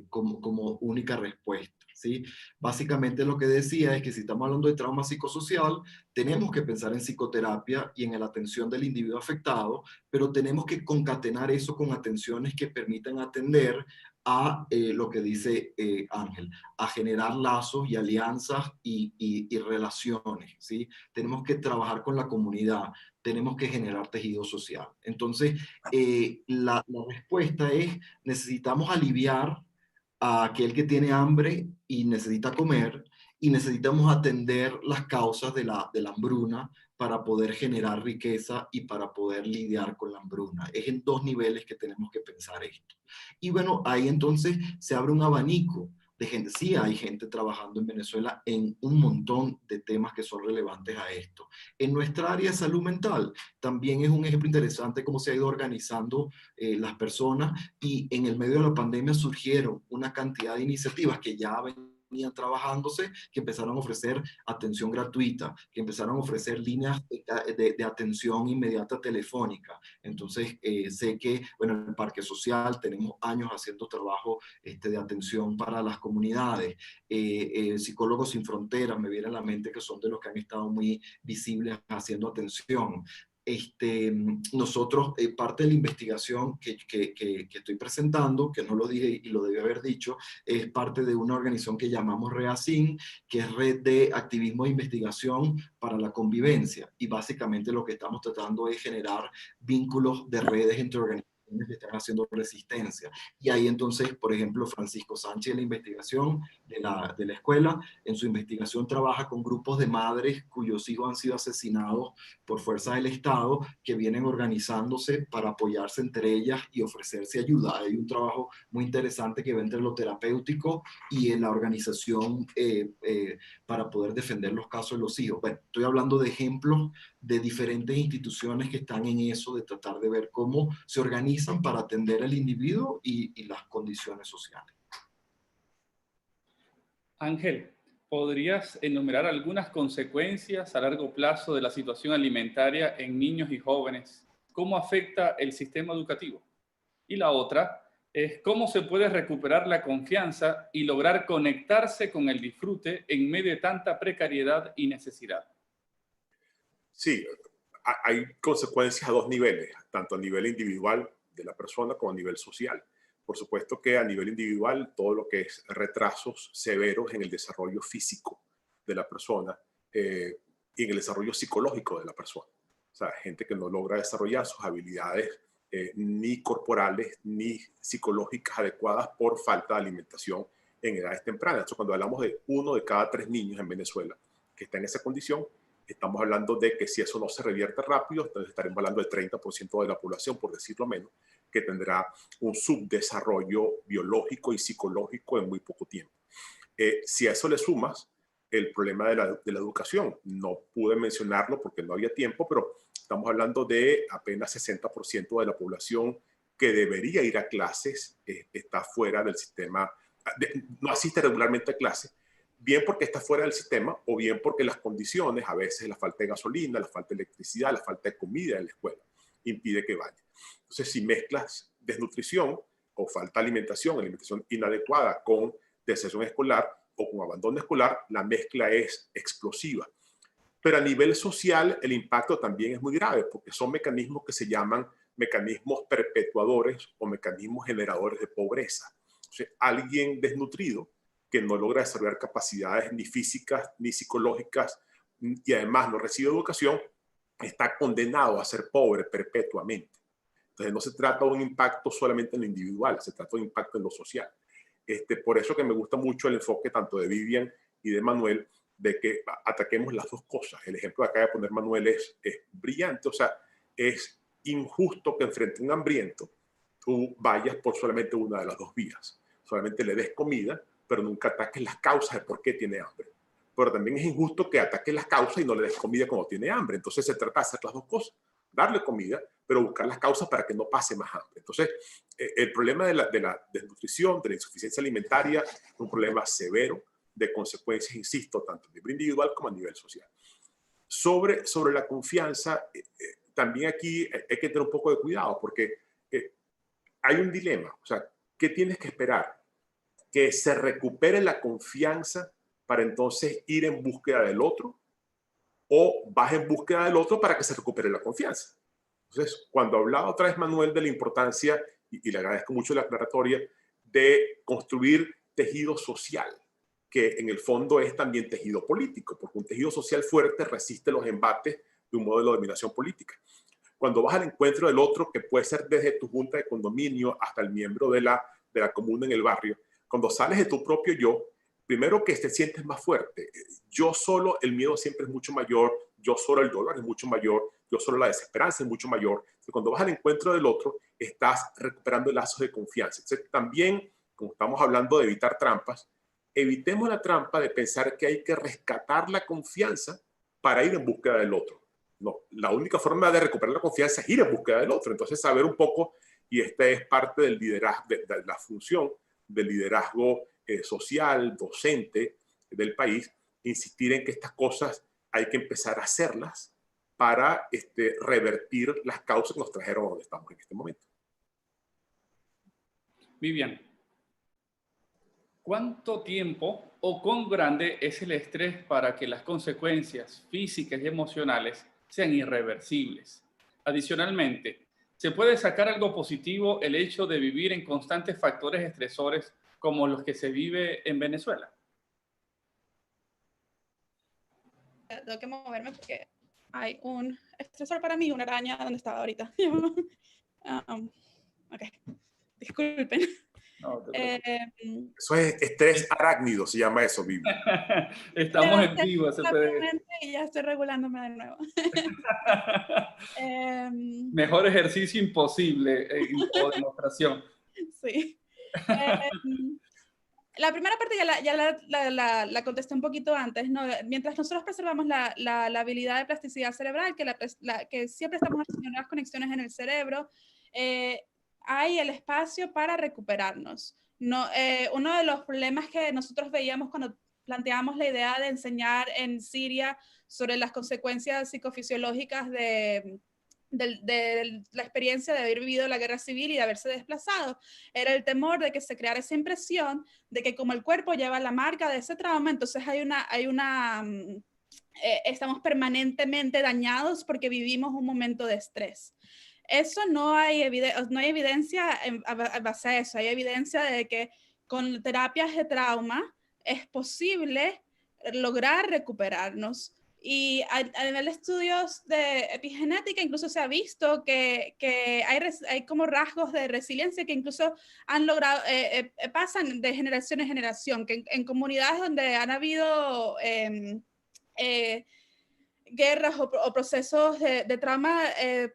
como única respuesta. ¿Sí? Básicamente lo que decía es que si estamos hablando de trauma psicosocial, tenemos que pensar en psicoterapia y en la atención del individuo afectado, pero tenemos que concatenar eso con atenciones que permitan atender a lo que dice Ángel, a generar lazos y alianzas y relaciones, ¿sí? Tenemos que trabajar con la comunidad, tenemos que generar tejido social. Entonces, la respuesta es, necesitamos aliviar a aquel que tiene hambre y necesita comer, y necesitamos atender las causas de la hambruna para poder generar riqueza y para poder lidiar con la hambruna. Es en dos niveles que tenemos que pensar esto. Y bueno, ahí entonces se abre un abanico de gente. Sí, hay gente trabajando en Venezuela en un montón de temas que son relevantes a esto. En nuestra área de salud mental también es un ejemplo interesante cómo se ha ido organizando las personas, y en el medio de la pandemia surgieron una cantidad de iniciativas que ya venían trabajándose, que empezaron a ofrecer atención gratuita, que empezaron a ofrecer líneas de atención inmediata telefónica. Entonces, sé que, bueno, en el Parque Social tenemos años haciendo trabajo de atención para las comunidades. Psicólogos Sin Fronteras me viene a la mente, que son de los que han estado muy visibles haciendo atención. Nosotros, parte de la investigación que estoy presentando, que no lo dije y lo debí haber dicho, es parte de una organización que llamamos REACIN, que es Red de Activismo e Investigación para la Convivencia. Y básicamente lo que estamos tratando es generar vínculos de redes entre organizaciones que están haciendo resistencia. Y ahí entonces, por ejemplo, Francisco Sánchez, de la investigación de la escuela, en su investigación trabaja con grupos de madres cuyos hijos han sido asesinados por fuerza del Estado, que vienen organizándose para apoyarse entre ellas y ofrecerse ayuda. Hay un trabajo muy interesante que va entre lo terapéutico y en la organización para poder defender los casos de los hijos. Bueno, estoy hablando de ejemplos de diferentes instituciones que están en eso, de tratar de ver cómo se organizan para atender al individuo y las condiciones sociales. Ángel, ¿podrías enumerar algunas consecuencias a largo plazo de la situación alimentaria en niños y jóvenes? ¿Cómo afecta el sistema educativo? Y la otra es cómo se puede recuperar la confianza y lograr conectarse con el disfrute en medio de tanta precariedad y necesidad. Sí, hay consecuencias a dos niveles, tanto a nivel individual de la persona como a nivel social. Por supuesto que a nivel individual, todo lo que es retrasos severos en el desarrollo físico de la persona y en el desarrollo psicológico de la persona. O sea, gente que no logra desarrollar sus habilidades ni corporales ni psicológicas adecuadas por falta de alimentación en edades tempranas. Entonces, cuando hablamos de 1 de cada 3 niños en Venezuela que está en esa condición, estamos hablando de que si eso no se revierte rápido, entonces estaremos hablando del 30% de la población, por decirlo menos, que tendrá un subdesarrollo biológico y psicológico en muy poco tiempo. Si a eso le sumas el problema de la educación, no pude mencionarlo porque no había tiempo, pero estamos hablando de apenas 60% de la población que debería ir a clases, está fuera del sistema, no asiste regularmente a clases, bien porque está fuera del sistema o bien porque las condiciones, a veces la falta de gasolina, la falta de electricidad, la falta de comida en la escuela, impide que vaya. Entonces, si mezclas desnutrición o falta de alimentación inadecuada con deserción escolar o con abandono escolar, la mezcla es explosiva. Pero a nivel social, el impacto también es muy grave porque son mecanismos que se llaman mecanismos perpetuadores o mecanismos generadores de pobreza. O sea, alguien desnutrido que no logra desarrollar capacidades ni físicas ni psicológicas y además no recibe educación, está condenado a ser pobre perpetuamente. Entonces no se trata de un impacto solamente en lo individual, se trata de un impacto en lo social. Por eso que me gusta mucho el enfoque tanto de Vivian y de Manuel, de que ataquemos las dos cosas. El ejemplo que acaba de poner Manuel es brillante, o sea, es injusto que frente a un hambriento tú vayas por solamente una de las dos vías. Solamente le des comida, pero nunca ataques las causas de por qué tiene hambre. Pero también es injusto que ataques las causas y no le des comida cuando tiene hambre. Entonces se trata de hacer las dos cosas. Darle comida, pero buscar las causas para que no pase más hambre. Entonces, el problema de la desnutrición, de la insuficiencia alimentaria, es un problema severo de consecuencias, insisto, tanto a nivel individual como a nivel social. Sobre la confianza, también aquí hay que tener un poco de cuidado porque hay un dilema. O sea, ¿qué tienes que esperar? Que se recupere la confianza para entonces ir en búsqueda del otro, o vas en búsqueda del otro para que se recupere la confianza. Entonces, cuando hablaba otra vez Manuel de la importancia, y le agradezco mucho la aclaratoria, de construir tejido social, que en el fondo es también tejido político, porque un tejido social fuerte resiste los embates de un modelo de dominación política. Cuando vas al encuentro del otro, que puede ser desde tu junta de condominio hasta el miembro de la comuna en el barrio, cuando sales de tu propio yo, primero que te sientes más fuerte. Yo solo, el miedo siempre es mucho mayor, yo solo el dolor es mucho mayor, yo solo la desesperanza es mucho mayor. Entonces, cuando vas al encuentro del otro, estás recuperando lazos de confianza. Entonces, también, como estamos hablando de evitar trampas, evitemos la trampa de pensar que hay que rescatar la confianza para ir en búsqueda del otro. No, la única forma de recuperar la confianza es ir en búsqueda del otro. Entonces, saber un poco, y esta es parte del liderazgo, de la función del liderazgo social, docente del país, insistir en que estas cosas hay que empezar a hacerlas para revertir las causas que nos trajeron a donde estamos en este momento. Vivian, ¿cuánto tiempo o cuán grande es el estrés para que las consecuencias físicas y emocionales sean irreversibles? Adicionalmente, ¿se puede sacar algo positivo el hecho de vivir en constantes factores estresores como los que se vive en Venezuela? Tengo que moverme porque hay un estresor para mí, una araña donde estaba ahorita. Ok, disculpen. No, Eso es estrés arácnido, se llama eso, Vivian. estamos en vivo. Y ya estoy regulándome de nuevo. Mejor ejercicio imposible o demostración. Sí. La primera parte ya la contesté un poquito antes, ¿no? Mientras nosotros preservamos la habilidad de plasticidad cerebral, que siempre estamos haciendo nuevas conexiones en el cerebro, hay el espacio para recuperarnos. No, uno de los problemas que nosotros veíamos cuando planteamos la idea de enseñar en Siria sobre las consecuencias psicofisiológicas de la experiencia de haber vivido la guerra civil y de haberse desplazado, era el temor de que se creara esa impresión de que como el cuerpo lleva la marca de ese trauma, entonces estamos permanentemente dañados porque vivimos un momento de estrés. Eso no hay evidencia en base a eso, hay evidencia de que con terapias de trauma es posible lograr recuperarnos. Y a nivel de estudios de epigenética incluso se ha visto que hay como rasgos de resiliencia que incluso han logrado, pasan de generación en generación, que en comunidades donde han habido guerras o procesos de trauma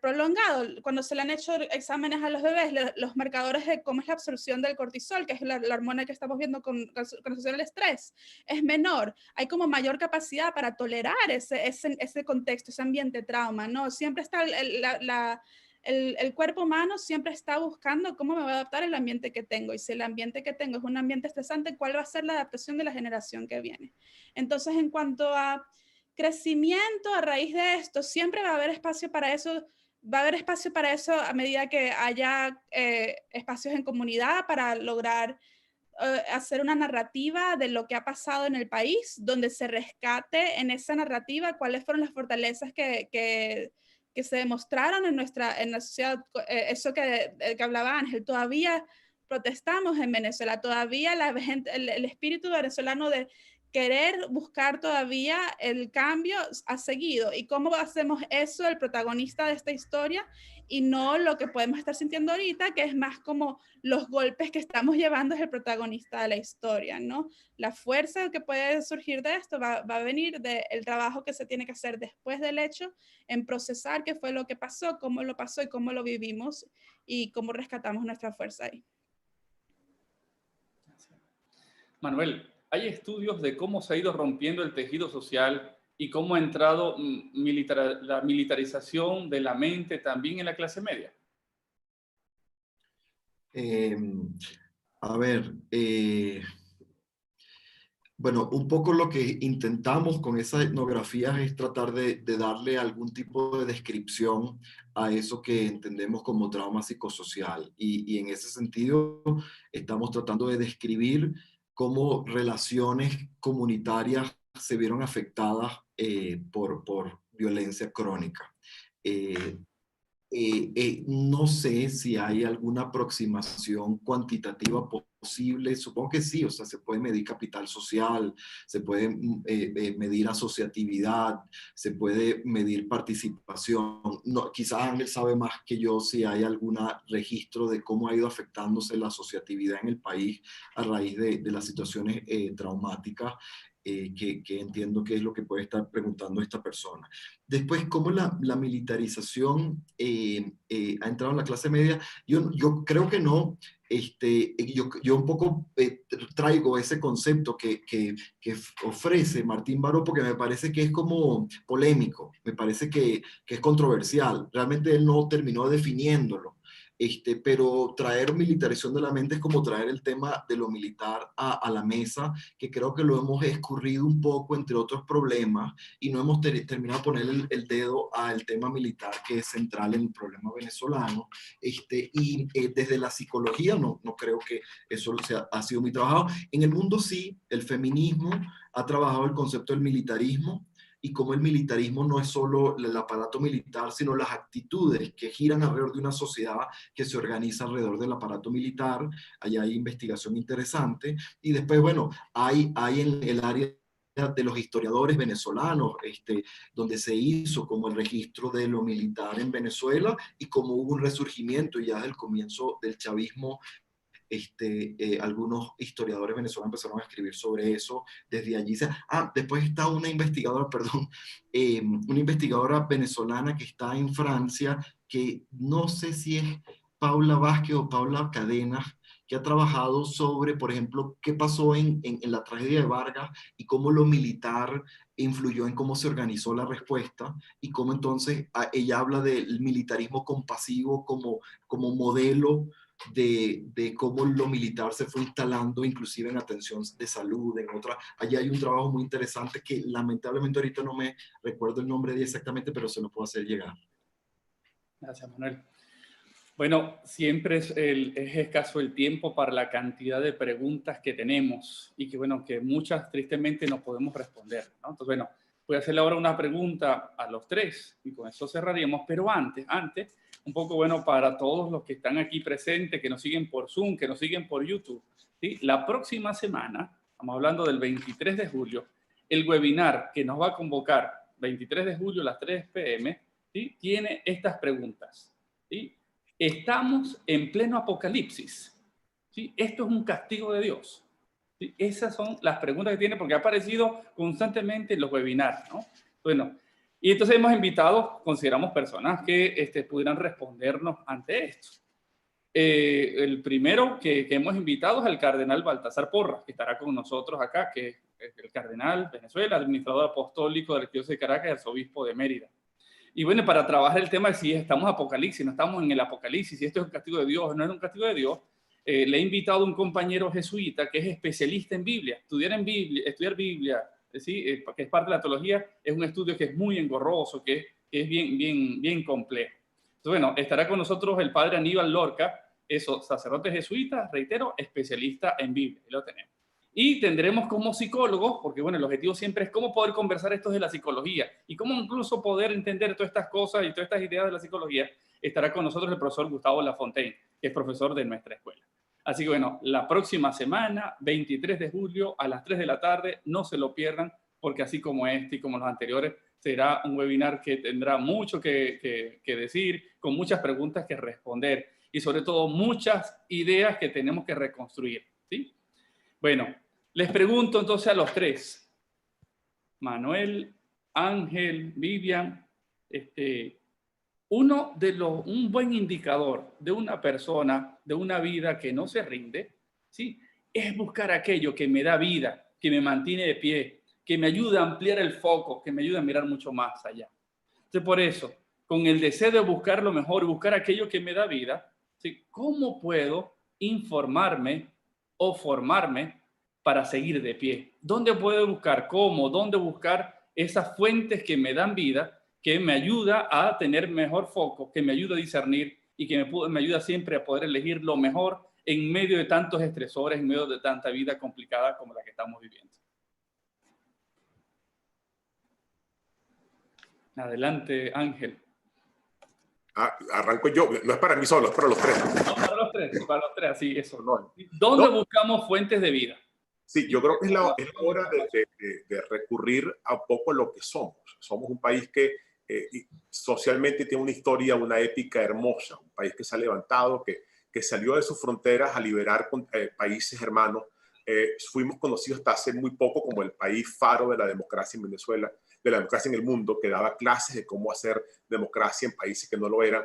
prolongado, cuando se le han hecho exámenes a los bebés, los marcadores de cómo es la absorción del cortisol, que es la hormona que estamos viendo con relación al estrés, es menor. Hay como mayor capacidad para tolerar ese contexto, ese ambiente trauma, ¿no? Siempre está el cuerpo humano siempre está buscando cómo me voy a adaptar al ambiente que tengo. Y si el ambiente que tengo es un ambiente estresante, ¿cuál va a ser la adaptación de la generación que viene? Entonces, en cuanto a crecimiento a raíz de esto, siempre va a haber espacio para eso, va a haber espacio para eso a medida que haya espacios en comunidad para lograr hacer una narrativa de lo que ha pasado en el país, donde se rescate en esa narrativa cuáles fueron las fortalezas que se demostraron en la sociedad, eso que hablaba Ángel, todavía protestamos en Venezuela, todavía el espíritu venezolano de querer buscar todavía el cambio ha seguido. ¿Y cómo hacemos eso el protagonista de esta historia y no lo que podemos estar sintiendo ahorita, que es más como los golpes que estamos llevando es el protagonista de la historia, ¿no? La fuerza que puede surgir de esto va a venir del trabajo que se tiene que hacer después del hecho en procesar qué fue lo que pasó, cómo lo pasó y cómo lo vivimos y cómo rescatamos nuestra fuerza ahí. Manuel, hay estudios de cómo se ha ido rompiendo el tejido social y cómo ha entrado la militarización de la mente también en la clase media. A ver, bueno, un poco lo que intentamos con esas etnografías es tratar de darle algún tipo de descripción a eso que entendemos como trauma psicosocial. Y en ese sentido estamos tratando de describir cómo relaciones comunitarias se vieron afectadas por violencia crónica. No sé si hay alguna aproximación cuantitativa posible, supongo que sí, o sea, se puede medir capital social, se puede medir asociatividad, se puede medir participación. No, quizás Ángel sabe más que yo si hay algún registro de cómo ha ido afectándose la asociatividad en el país a raíz de las situaciones traumáticas. Que entiendo que es lo que puede estar preguntando esta persona. Después, ¿cómo la militarización ha entrado en la clase media? Yo creo que no. Yo un poco traigo ese concepto que ofrece Martín Baró porque me parece que es como polémico, me parece que es controversial. Realmente él no terminó definiéndolo. Pero traer militarización de la mente es como traer el tema de lo militar a la mesa, que creo que lo hemos escurrido un poco entre otros problemas y no hemos terminado de poner el dedo al tema militar que es central en el problema venezolano. Y desde la psicología no creo que eso ha sido muy trabajado. En el mundo sí, el feminismo ha trabajado el concepto del militarismo, y cómo el militarismo no es solo el aparato militar, sino las actitudes que giran alrededor de una sociedad que se organiza alrededor del aparato militar. Allá hay investigación interesante. Y después, bueno, hay en el área de los historiadores venezolanos, donde se hizo como el registro de lo militar en Venezuela y cómo hubo un resurgimiento ya del comienzo del chavismo. Algunos historiadores venezolanos empezaron a escribir sobre eso desde allí. Después está una investigadora, perdón, una investigadora venezolana que está en Francia, que no sé si es Paula Vázquez o Paula Cadenas, que ha trabajado sobre, por ejemplo, qué pasó en la tragedia de Vargas y cómo lo militar influyó en cómo se organizó la respuesta y cómo entonces ella habla del militarismo compasivo como modelo de cómo lo militar se fue instalando inclusive en atención de salud, en otra. Allí hay un trabajo muy interesante que lamentablemente ahorita no me recuerdo el nombre de exactamente, pero se lo puedo hacer llegar. Gracias, Manuel. Bueno, siempre es escaso el tiempo para la cantidad de preguntas que tenemos y que, bueno, que muchas tristemente no podemos responder, ¿no? Entonces, bueno, voy a hacerle ahora una pregunta a los tres y con eso cerraríamos, pero antes, un poco, bueno, para todos los que están aquí presentes, que nos siguen por Zoom, que nos siguen por YouTube, ¿sí? La próxima semana, estamos hablando del 23 de julio, el webinar que nos va a convocar 23 de julio a las 3 p.m., ¿sí? Tiene estas preguntas, ¿sí? Estamos en pleno apocalipsis, ¿sí? Esto es un castigo de Dios, ¿sí? Esas son las preguntas que tiene, porque ha aparecido constantemente en los webinars, ¿no? Bueno, y entonces hemos invitado, consideramos personas que pudieran respondernos ante esto. El primero que hemos invitado es el cardenal Baltasar Porras, que estará con nosotros acá, que es el cardenal Venezuela, administrador apostólico de la Arquidiócesis de Caracas y arzobispo de Mérida. Y bueno, para trabajar el tema de si estamos en apocalipsis, no estamos en el apocalipsis, si esto es un castigo de Dios o no es un castigo de Dios, le he invitado a un compañero jesuita que es especialista en Biblia. Estudiar Biblia, ¿sí? Que es parte de la teología, es un estudio que es muy engorroso, que es bien complejo. Entonces, bueno, estará con nosotros el padre Aníbal Lorca, sacerdote jesuita, reitero, especialista en Biblia. Ahí lo tenemos. Y tendremos como psicólogos, porque bueno, el objetivo siempre es cómo poder conversar esto de la psicología y cómo incluso poder entender todas estas cosas y todas estas ideas de la psicología. Estará con nosotros el profesor Gustavo Lafontaine, que es profesor de nuestra escuela. Así que bueno, la próxima semana, 23 de julio a las 3 de la tarde, no se lo pierdan, porque así como este y como los anteriores, será un webinar que tendrá mucho que decir, con muchas preguntas que responder y sobre todo muchas ideas que tenemos que reconstruir, ¿sí? Bueno, les pregunto entonces a los tres, Manuel, Ángel, Vivian, un buen indicador de una persona, de una vida que no se rinde, ¿sí? Es buscar aquello que me da vida, que me mantiene de pie, que me ayuda a ampliar el foco, que me ayuda a mirar mucho más allá. Entonces, por eso, con el deseo de buscar lo mejor, buscar aquello que me da vida, ¿sí? ¿Cómo puedo informarme o formarme para seguir de pie? ¿Dónde puedo buscar? ¿Cómo? ¿Dónde buscar esas fuentes que me dan vida, que me ayuda a tener mejor foco, que me ayuda a discernir y que me ayuda siempre a poder elegir lo mejor en medio de tantos estresores, en medio de tanta vida complicada como la que estamos viviendo? Adelante, Ángel. Arranco yo, no es para mí solo, es para los tres. No, para los tres, así, eso. No. ¿Dónde buscamos fuentes de vida? Sí, yo creo que es la hora de recurrir a poco a lo que somos. Somos un país que socialmente tiene una historia, una épica hermosa, un país que se ha levantado, que salió de sus fronteras a liberar países hermanos. Fuimos conocidos hasta hace muy poco como el país faro de la democracia en Venezuela, de la democracia en el mundo, que daba clases de cómo hacer democracia en países que no lo eran.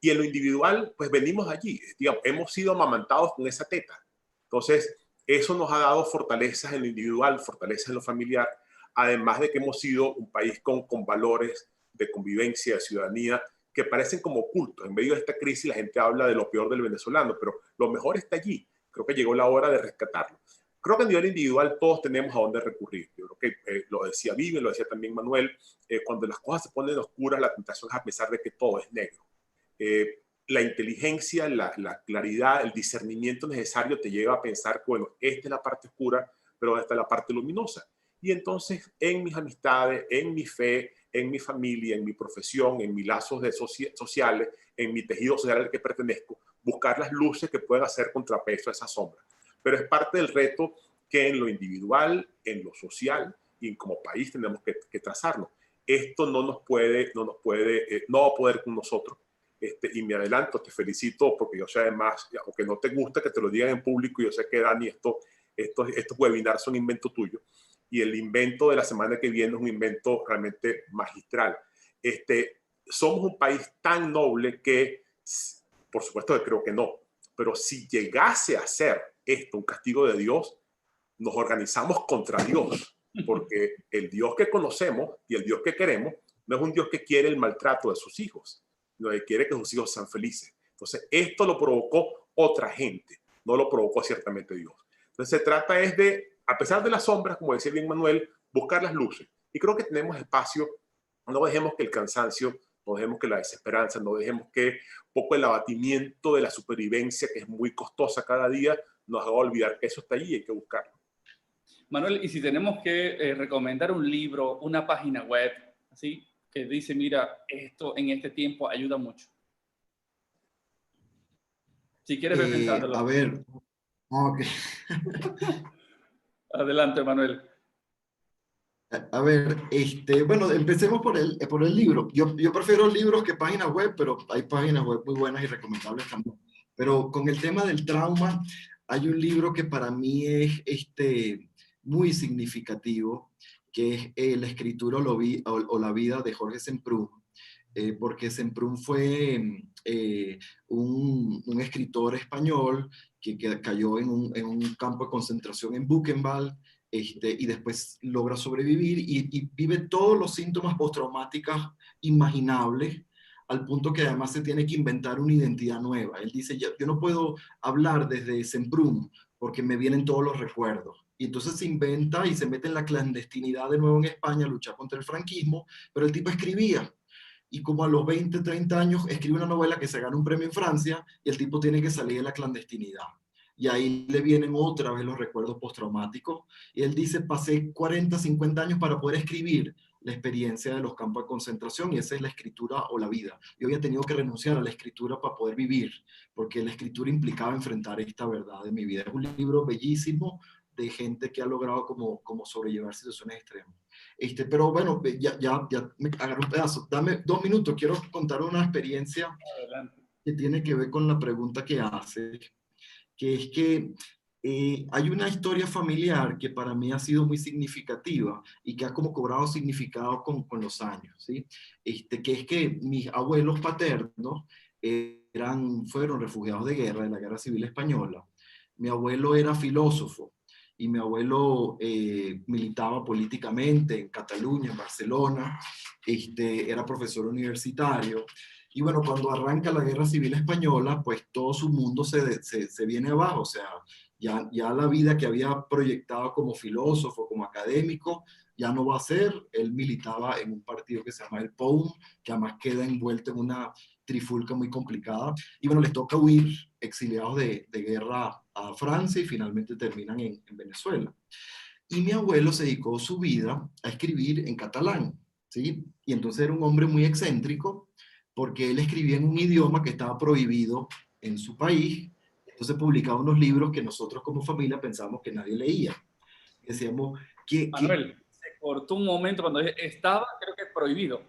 Y en lo individual, pues venimos allí, digamos, hemos sido amamantados con esa teta. Entonces, eso nos ha dado fortalezas en lo individual, fortalezas en lo familiar, además de que hemos sido un país con valores de convivencia, de ciudadanía, que parecen como ocultos. En medio de esta crisis la gente habla de lo peor del venezolano, pero lo mejor está allí. Creo que llegó la hora de rescatarlo. Creo que a nivel individual todos tenemos a dónde recurrir. Yo creo que lo decía Vivian, lo decía también Manuel, cuando las cosas se ponen oscuras, la tentación es a pensar de que todo es negro. La inteligencia, la claridad, el discernimiento necesario te lleva a pensar que, bueno, esta es la parte oscura, pero esta es la parte luminosa. Y entonces, en mis amistades, en mi fe, en mi familia, en mi profesión, en mis lazos sociales, en mi tejido social al que pertenezco, buscar las luces que puedan hacer contrapeso a esa sombra. Pero es parte del reto que en lo individual, en lo social y como país tenemos que trazarlo. Esto no va a poder con nosotros. Y me adelanto, te felicito porque yo sé además, aunque no te gusta que te lo digan en público, yo sé que Dani, estos webinars son invento tuyo y el invento de la semana que viene es un invento realmente magistral. Somos un país tan noble que, por supuesto que creo que no, pero si llegase a ser esto un castigo de Dios, nos organizamos contra Dios, porque el Dios que conocemos y el Dios que queremos no es un Dios que quiere el maltrato de sus hijos, no quiere que sus hijos sean felices. Entonces, esto lo provocó otra gente, no lo provocó ciertamente Dios. Entonces, se trata es de, a pesar de las sombras, como decía bien Manuel, buscar las luces. Y creo que tenemos espacio, no dejemos que el cansancio, no dejemos que la desesperanza, no dejemos que un poco el abatimiento de la supervivencia, que es muy costosa cada día, nos haga olvidar que eso está allí y hay que buscarlo. Manuel, y si tenemos que recomendar un libro, una página web, así, que dice, mira, esto en este tiempo ayuda mucho. Si quieres ver pensándolo. A ver, okay. Adelante, Manuel. A ver, bueno, empecemos por el libro. Yo prefiero libros que páginas web, pero hay páginas web muy buenas y recomendables también. Pero con el tema del trauma, hay un libro que para mí es muy significativo, que es La escritura o la vida de Jorge Semprún. Porque Semprún fue un escritor español que cayó en un campo de concentración en Buchenwald, y después logra sobrevivir y vive todos los síntomas postraumáticos imaginables, al punto que además se tiene que inventar una identidad nueva. Él dice, yo no puedo hablar desde Semprún porque me vienen todos los recuerdos. Y entonces se inventa y se mete en la clandestinidad de nuevo en España a luchar contra el franquismo, pero el tipo escribía. Y como a los 20, 30 años escribe una novela que se gana un premio en Francia y el tipo tiene que salir de la clandestinidad. Y ahí le vienen otra vez los recuerdos postraumáticos. Y él dice, pasé 40, 50 años para poder escribir la experiencia de los campos de concentración y esa es la escritura o la vida. Yo había tenido que renunciar a la escritura para poder vivir, porque la escritura implicaba enfrentar esta verdad de mi vida. Es un libro bellísimo de gente que ha logrado como sobrellevar situaciones extremas. Pero bueno, ya me agarré un pedazo. Dame 2 minutos, quiero contar una experiencia Adelante. que tiene que ver con la pregunta que hace, que es que hay una historia familiar que para mí ha sido muy significativa y que ha como cobrado significado con los años, ¿sí? Que es que mis abuelos paternos fueron refugiados de guerra, de la Guerra Civil Española. Mi abuelo era filósofo y mi abuelo militaba políticamente en Cataluña, en Barcelona, era profesor universitario. Y bueno, cuando arranca la Guerra Civil Española, pues todo su mundo se viene abajo, o sea, ya la vida que había proyectado como filósofo, como académico, ya no va a ser. Él militaba en un partido que se llama el POUM, que además queda envuelto en una trifulca muy complicada. Y bueno, les toca huir, exiliados de guerra a Francia y finalmente terminan en Venezuela. Y mi abuelo se dedicó su vida a escribir en catalán, ¿sí? Y entonces era un hombre muy excéntrico porque él escribía en un idioma que estaba prohibido en su país. Entonces publicaba unos libros que nosotros como familia pensábamos que nadie leía. Decíamos que Manuel, se cortó un momento cuando estaba, creo que prohibido.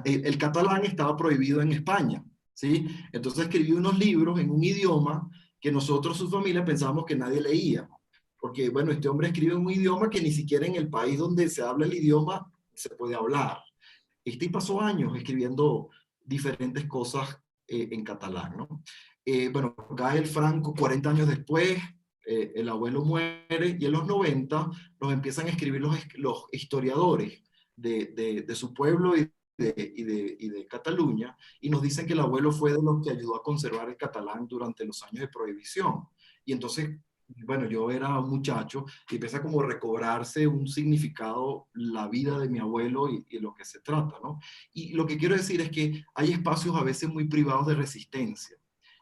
el catalán estaba prohibido en España, ¿sí? Entonces escribió unos libros en un idioma que nosotros, su familia, pensábamos que nadie leía. Porque, bueno, este hombre escribe un idioma que ni siquiera en el país donde se habla el idioma se puede hablar. Y pasó años escribiendo diferentes cosas en catalán, ¿no? Bueno, cae el Franco 40 años después, el abuelo muere y en los 90 nos empiezan a escribir los historiadores de su pueblo y de Cataluña, y nos dicen que el abuelo fue de los que ayudó a conservar el catalán durante los años de prohibición. Y entonces, bueno, yo era un muchacho y empieza como a recobrarse un significado la vida de mi abuelo y lo que se trata, ¿no? Y lo que quiero decir es que hay espacios a veces muy privados de resistencia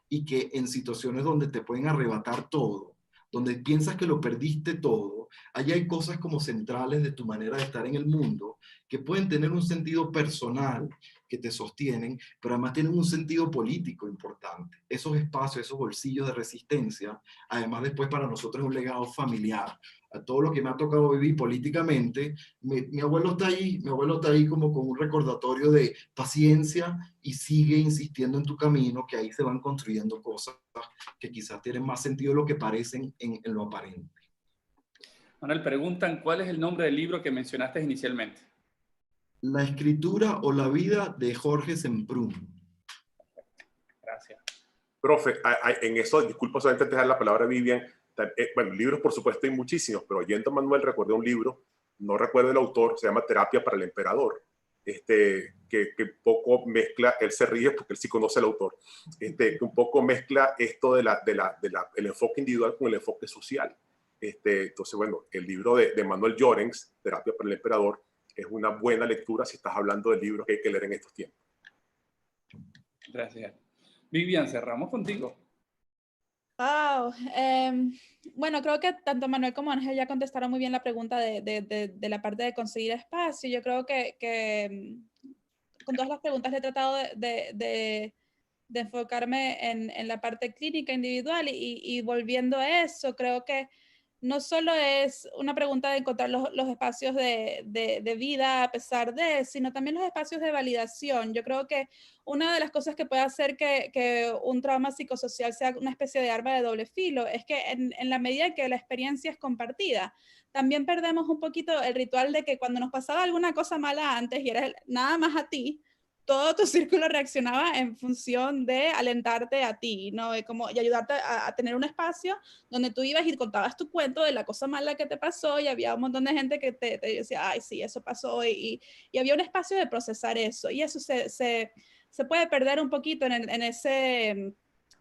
y que en situaciones donde te pueden arrebatar todo, donde piensas que lo perdiste todo, allí hay cosas como centrales de tu manera de estar en el mundo que pueden tener un sentido personal que te sostienen, pero además tienen un sentido político importante. Esos espacios, esos bolsillos de resistencia, además después para nosotros es un legado familiar. A todo lo que me ha tocado vivir políticamente, mi abuelo está ahí como con un recordatorio de paciencia y sigue insistiendo en tu camino, que ahí se van construyendo cosas que quizás tienen más sentido de lo que parecen en lo aparente. Manuel, preguntan cuál es el nombre del libro que mencionaste inicialmente. La escritura o la vida de Jorge Semprún. Gracias. Profe, en eso, disculpa solamente dejar la palabra a Vivian. Bueno, libros por supuesto hay muchísimos, pero oyendo a Manuel recordé un libro, no recuerdo el autor, se llama Terapia para el Emperador, que poco mezcla, él se ríe porque él sí conoce al autor, que un poco mezcla esto el enfoque individual con el enfoque social. Entonces, bueno, el libro de Manuel Llorens, Terapia para el Emperador, es una buena lectura si estás hablando de libros que hay que leer en estos tiempos. Gracias. Vivian, cerramos contigo. Wow. Bueno, creo que tanto Manuel como Ángel ya contestaron muy bien la pregunta de la parte de conseguir espacio. Yo creo que con todas las preguntas he tratado de enfocarme en la parte clínica individual y volviendo a eso, creo que no solo es una pregunta de encontrar los espacios de vida a pesar de, sino también los espacios de validación. Yo creo que una de las cosas que puede hacer que un trauma psicosocial sea una especie de arma de doble filo es que en la medida en que la experiencia es compartida, también perdemos un poquito el ritual de que cuando nos pasaba alguna cosa mala antes y era nada más a ti, todo tu círculo reaccionaba en función de alentarte a ti, ¿no? Y ayudarte a tener un espacio donde tú ibas y contabas tu cuento de la cosa mala que te pasó y había un montón de gente que te decía, ay, sí, eso pasó y había un espacio de procesar eso y eso se puede perder un poquito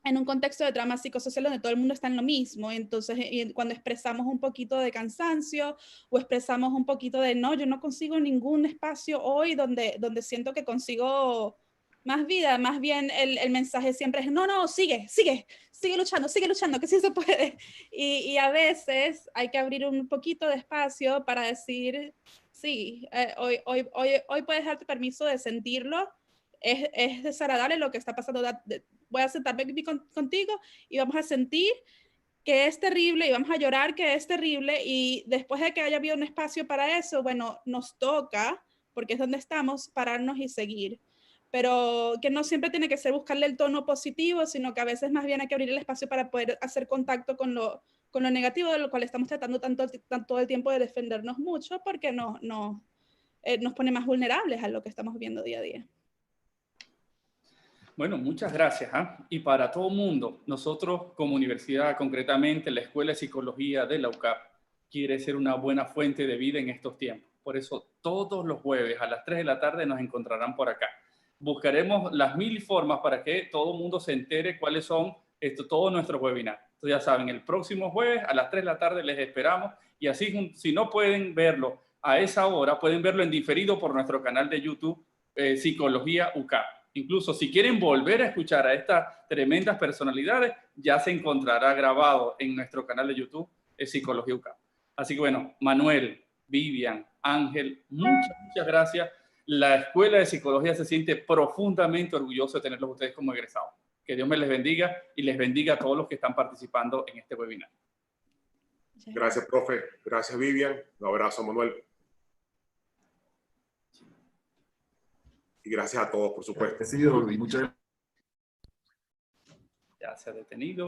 en un contexto de trauma psicosocial donde todo el mundo está en lo mismo. Entonces, cuando expresamos un poquito de cansancio o expresamos un poquito de, no, yo no consigo ningún espacio hoy donde siento que consigo más vida, más bien el mensaje siempre es, no, sigue luchando, que sí se puede. Y a veces hay que abrir un poquito de espacio para decir, sí, hoy puedes darte permiso de sentirlo, es desagradable lo que está pasando, voy a sentarme contigo y vamos a sentir que es terrible y vamos a llorar que es terrible y después de que haya habido un espacio para eso, bueno, nos toca, porque es donde estamos, pararnos y seguir. Pero que no siempre tiene que ser buscarle el tono positivo, sino que a veces más bien hay que abrir el espacio para poder hacer contacto con lo negativo, de lo cual estamos tratando tanto el tiempo de defendernos mucho, porque nos pone más vulnerables a lo que estamos viviendo día a día. Bueno, muchas gracias. Y para todo mundo, nosotros como universidad, concretamente la Escuela de Psicología de la UCAP, quiere ser una buena fuente de vida en estos tiempos. Por eso todos los jueves a las 3 de la tarde nos encontrarán por acá. Buscaremos las 1000 formas para que todo el mundo se entere cuáles son todos nuestros webinars. Entonces ya saben, el próximo jueves a las 3 de la tarde les esperamos y así si no pueden verlo a esa hora, pueden verlo en diferido por nuestro canal de YouTube, Psicología UCAP. Incluso si quieren volver a escuchar a estas tremendas personalidades, ya se encontrará grabado en nuestro canal de YouTube, Psicología UCAP. Así que bueno, Manuel, Vivian, Ángel, muchas gracias. La Escuela de Psicología se siente profundamente orgulloso de tenerlos ustedes como egresados. Que Dios me les bendiga y les bendiga a todos los que están participando en este webinar. Gracias, profe. Gracias, Vivian. Un abrazo, Manuel. Y gracias a todos, por supuesto. Sí, muchas gracias. Ya se ha detenido.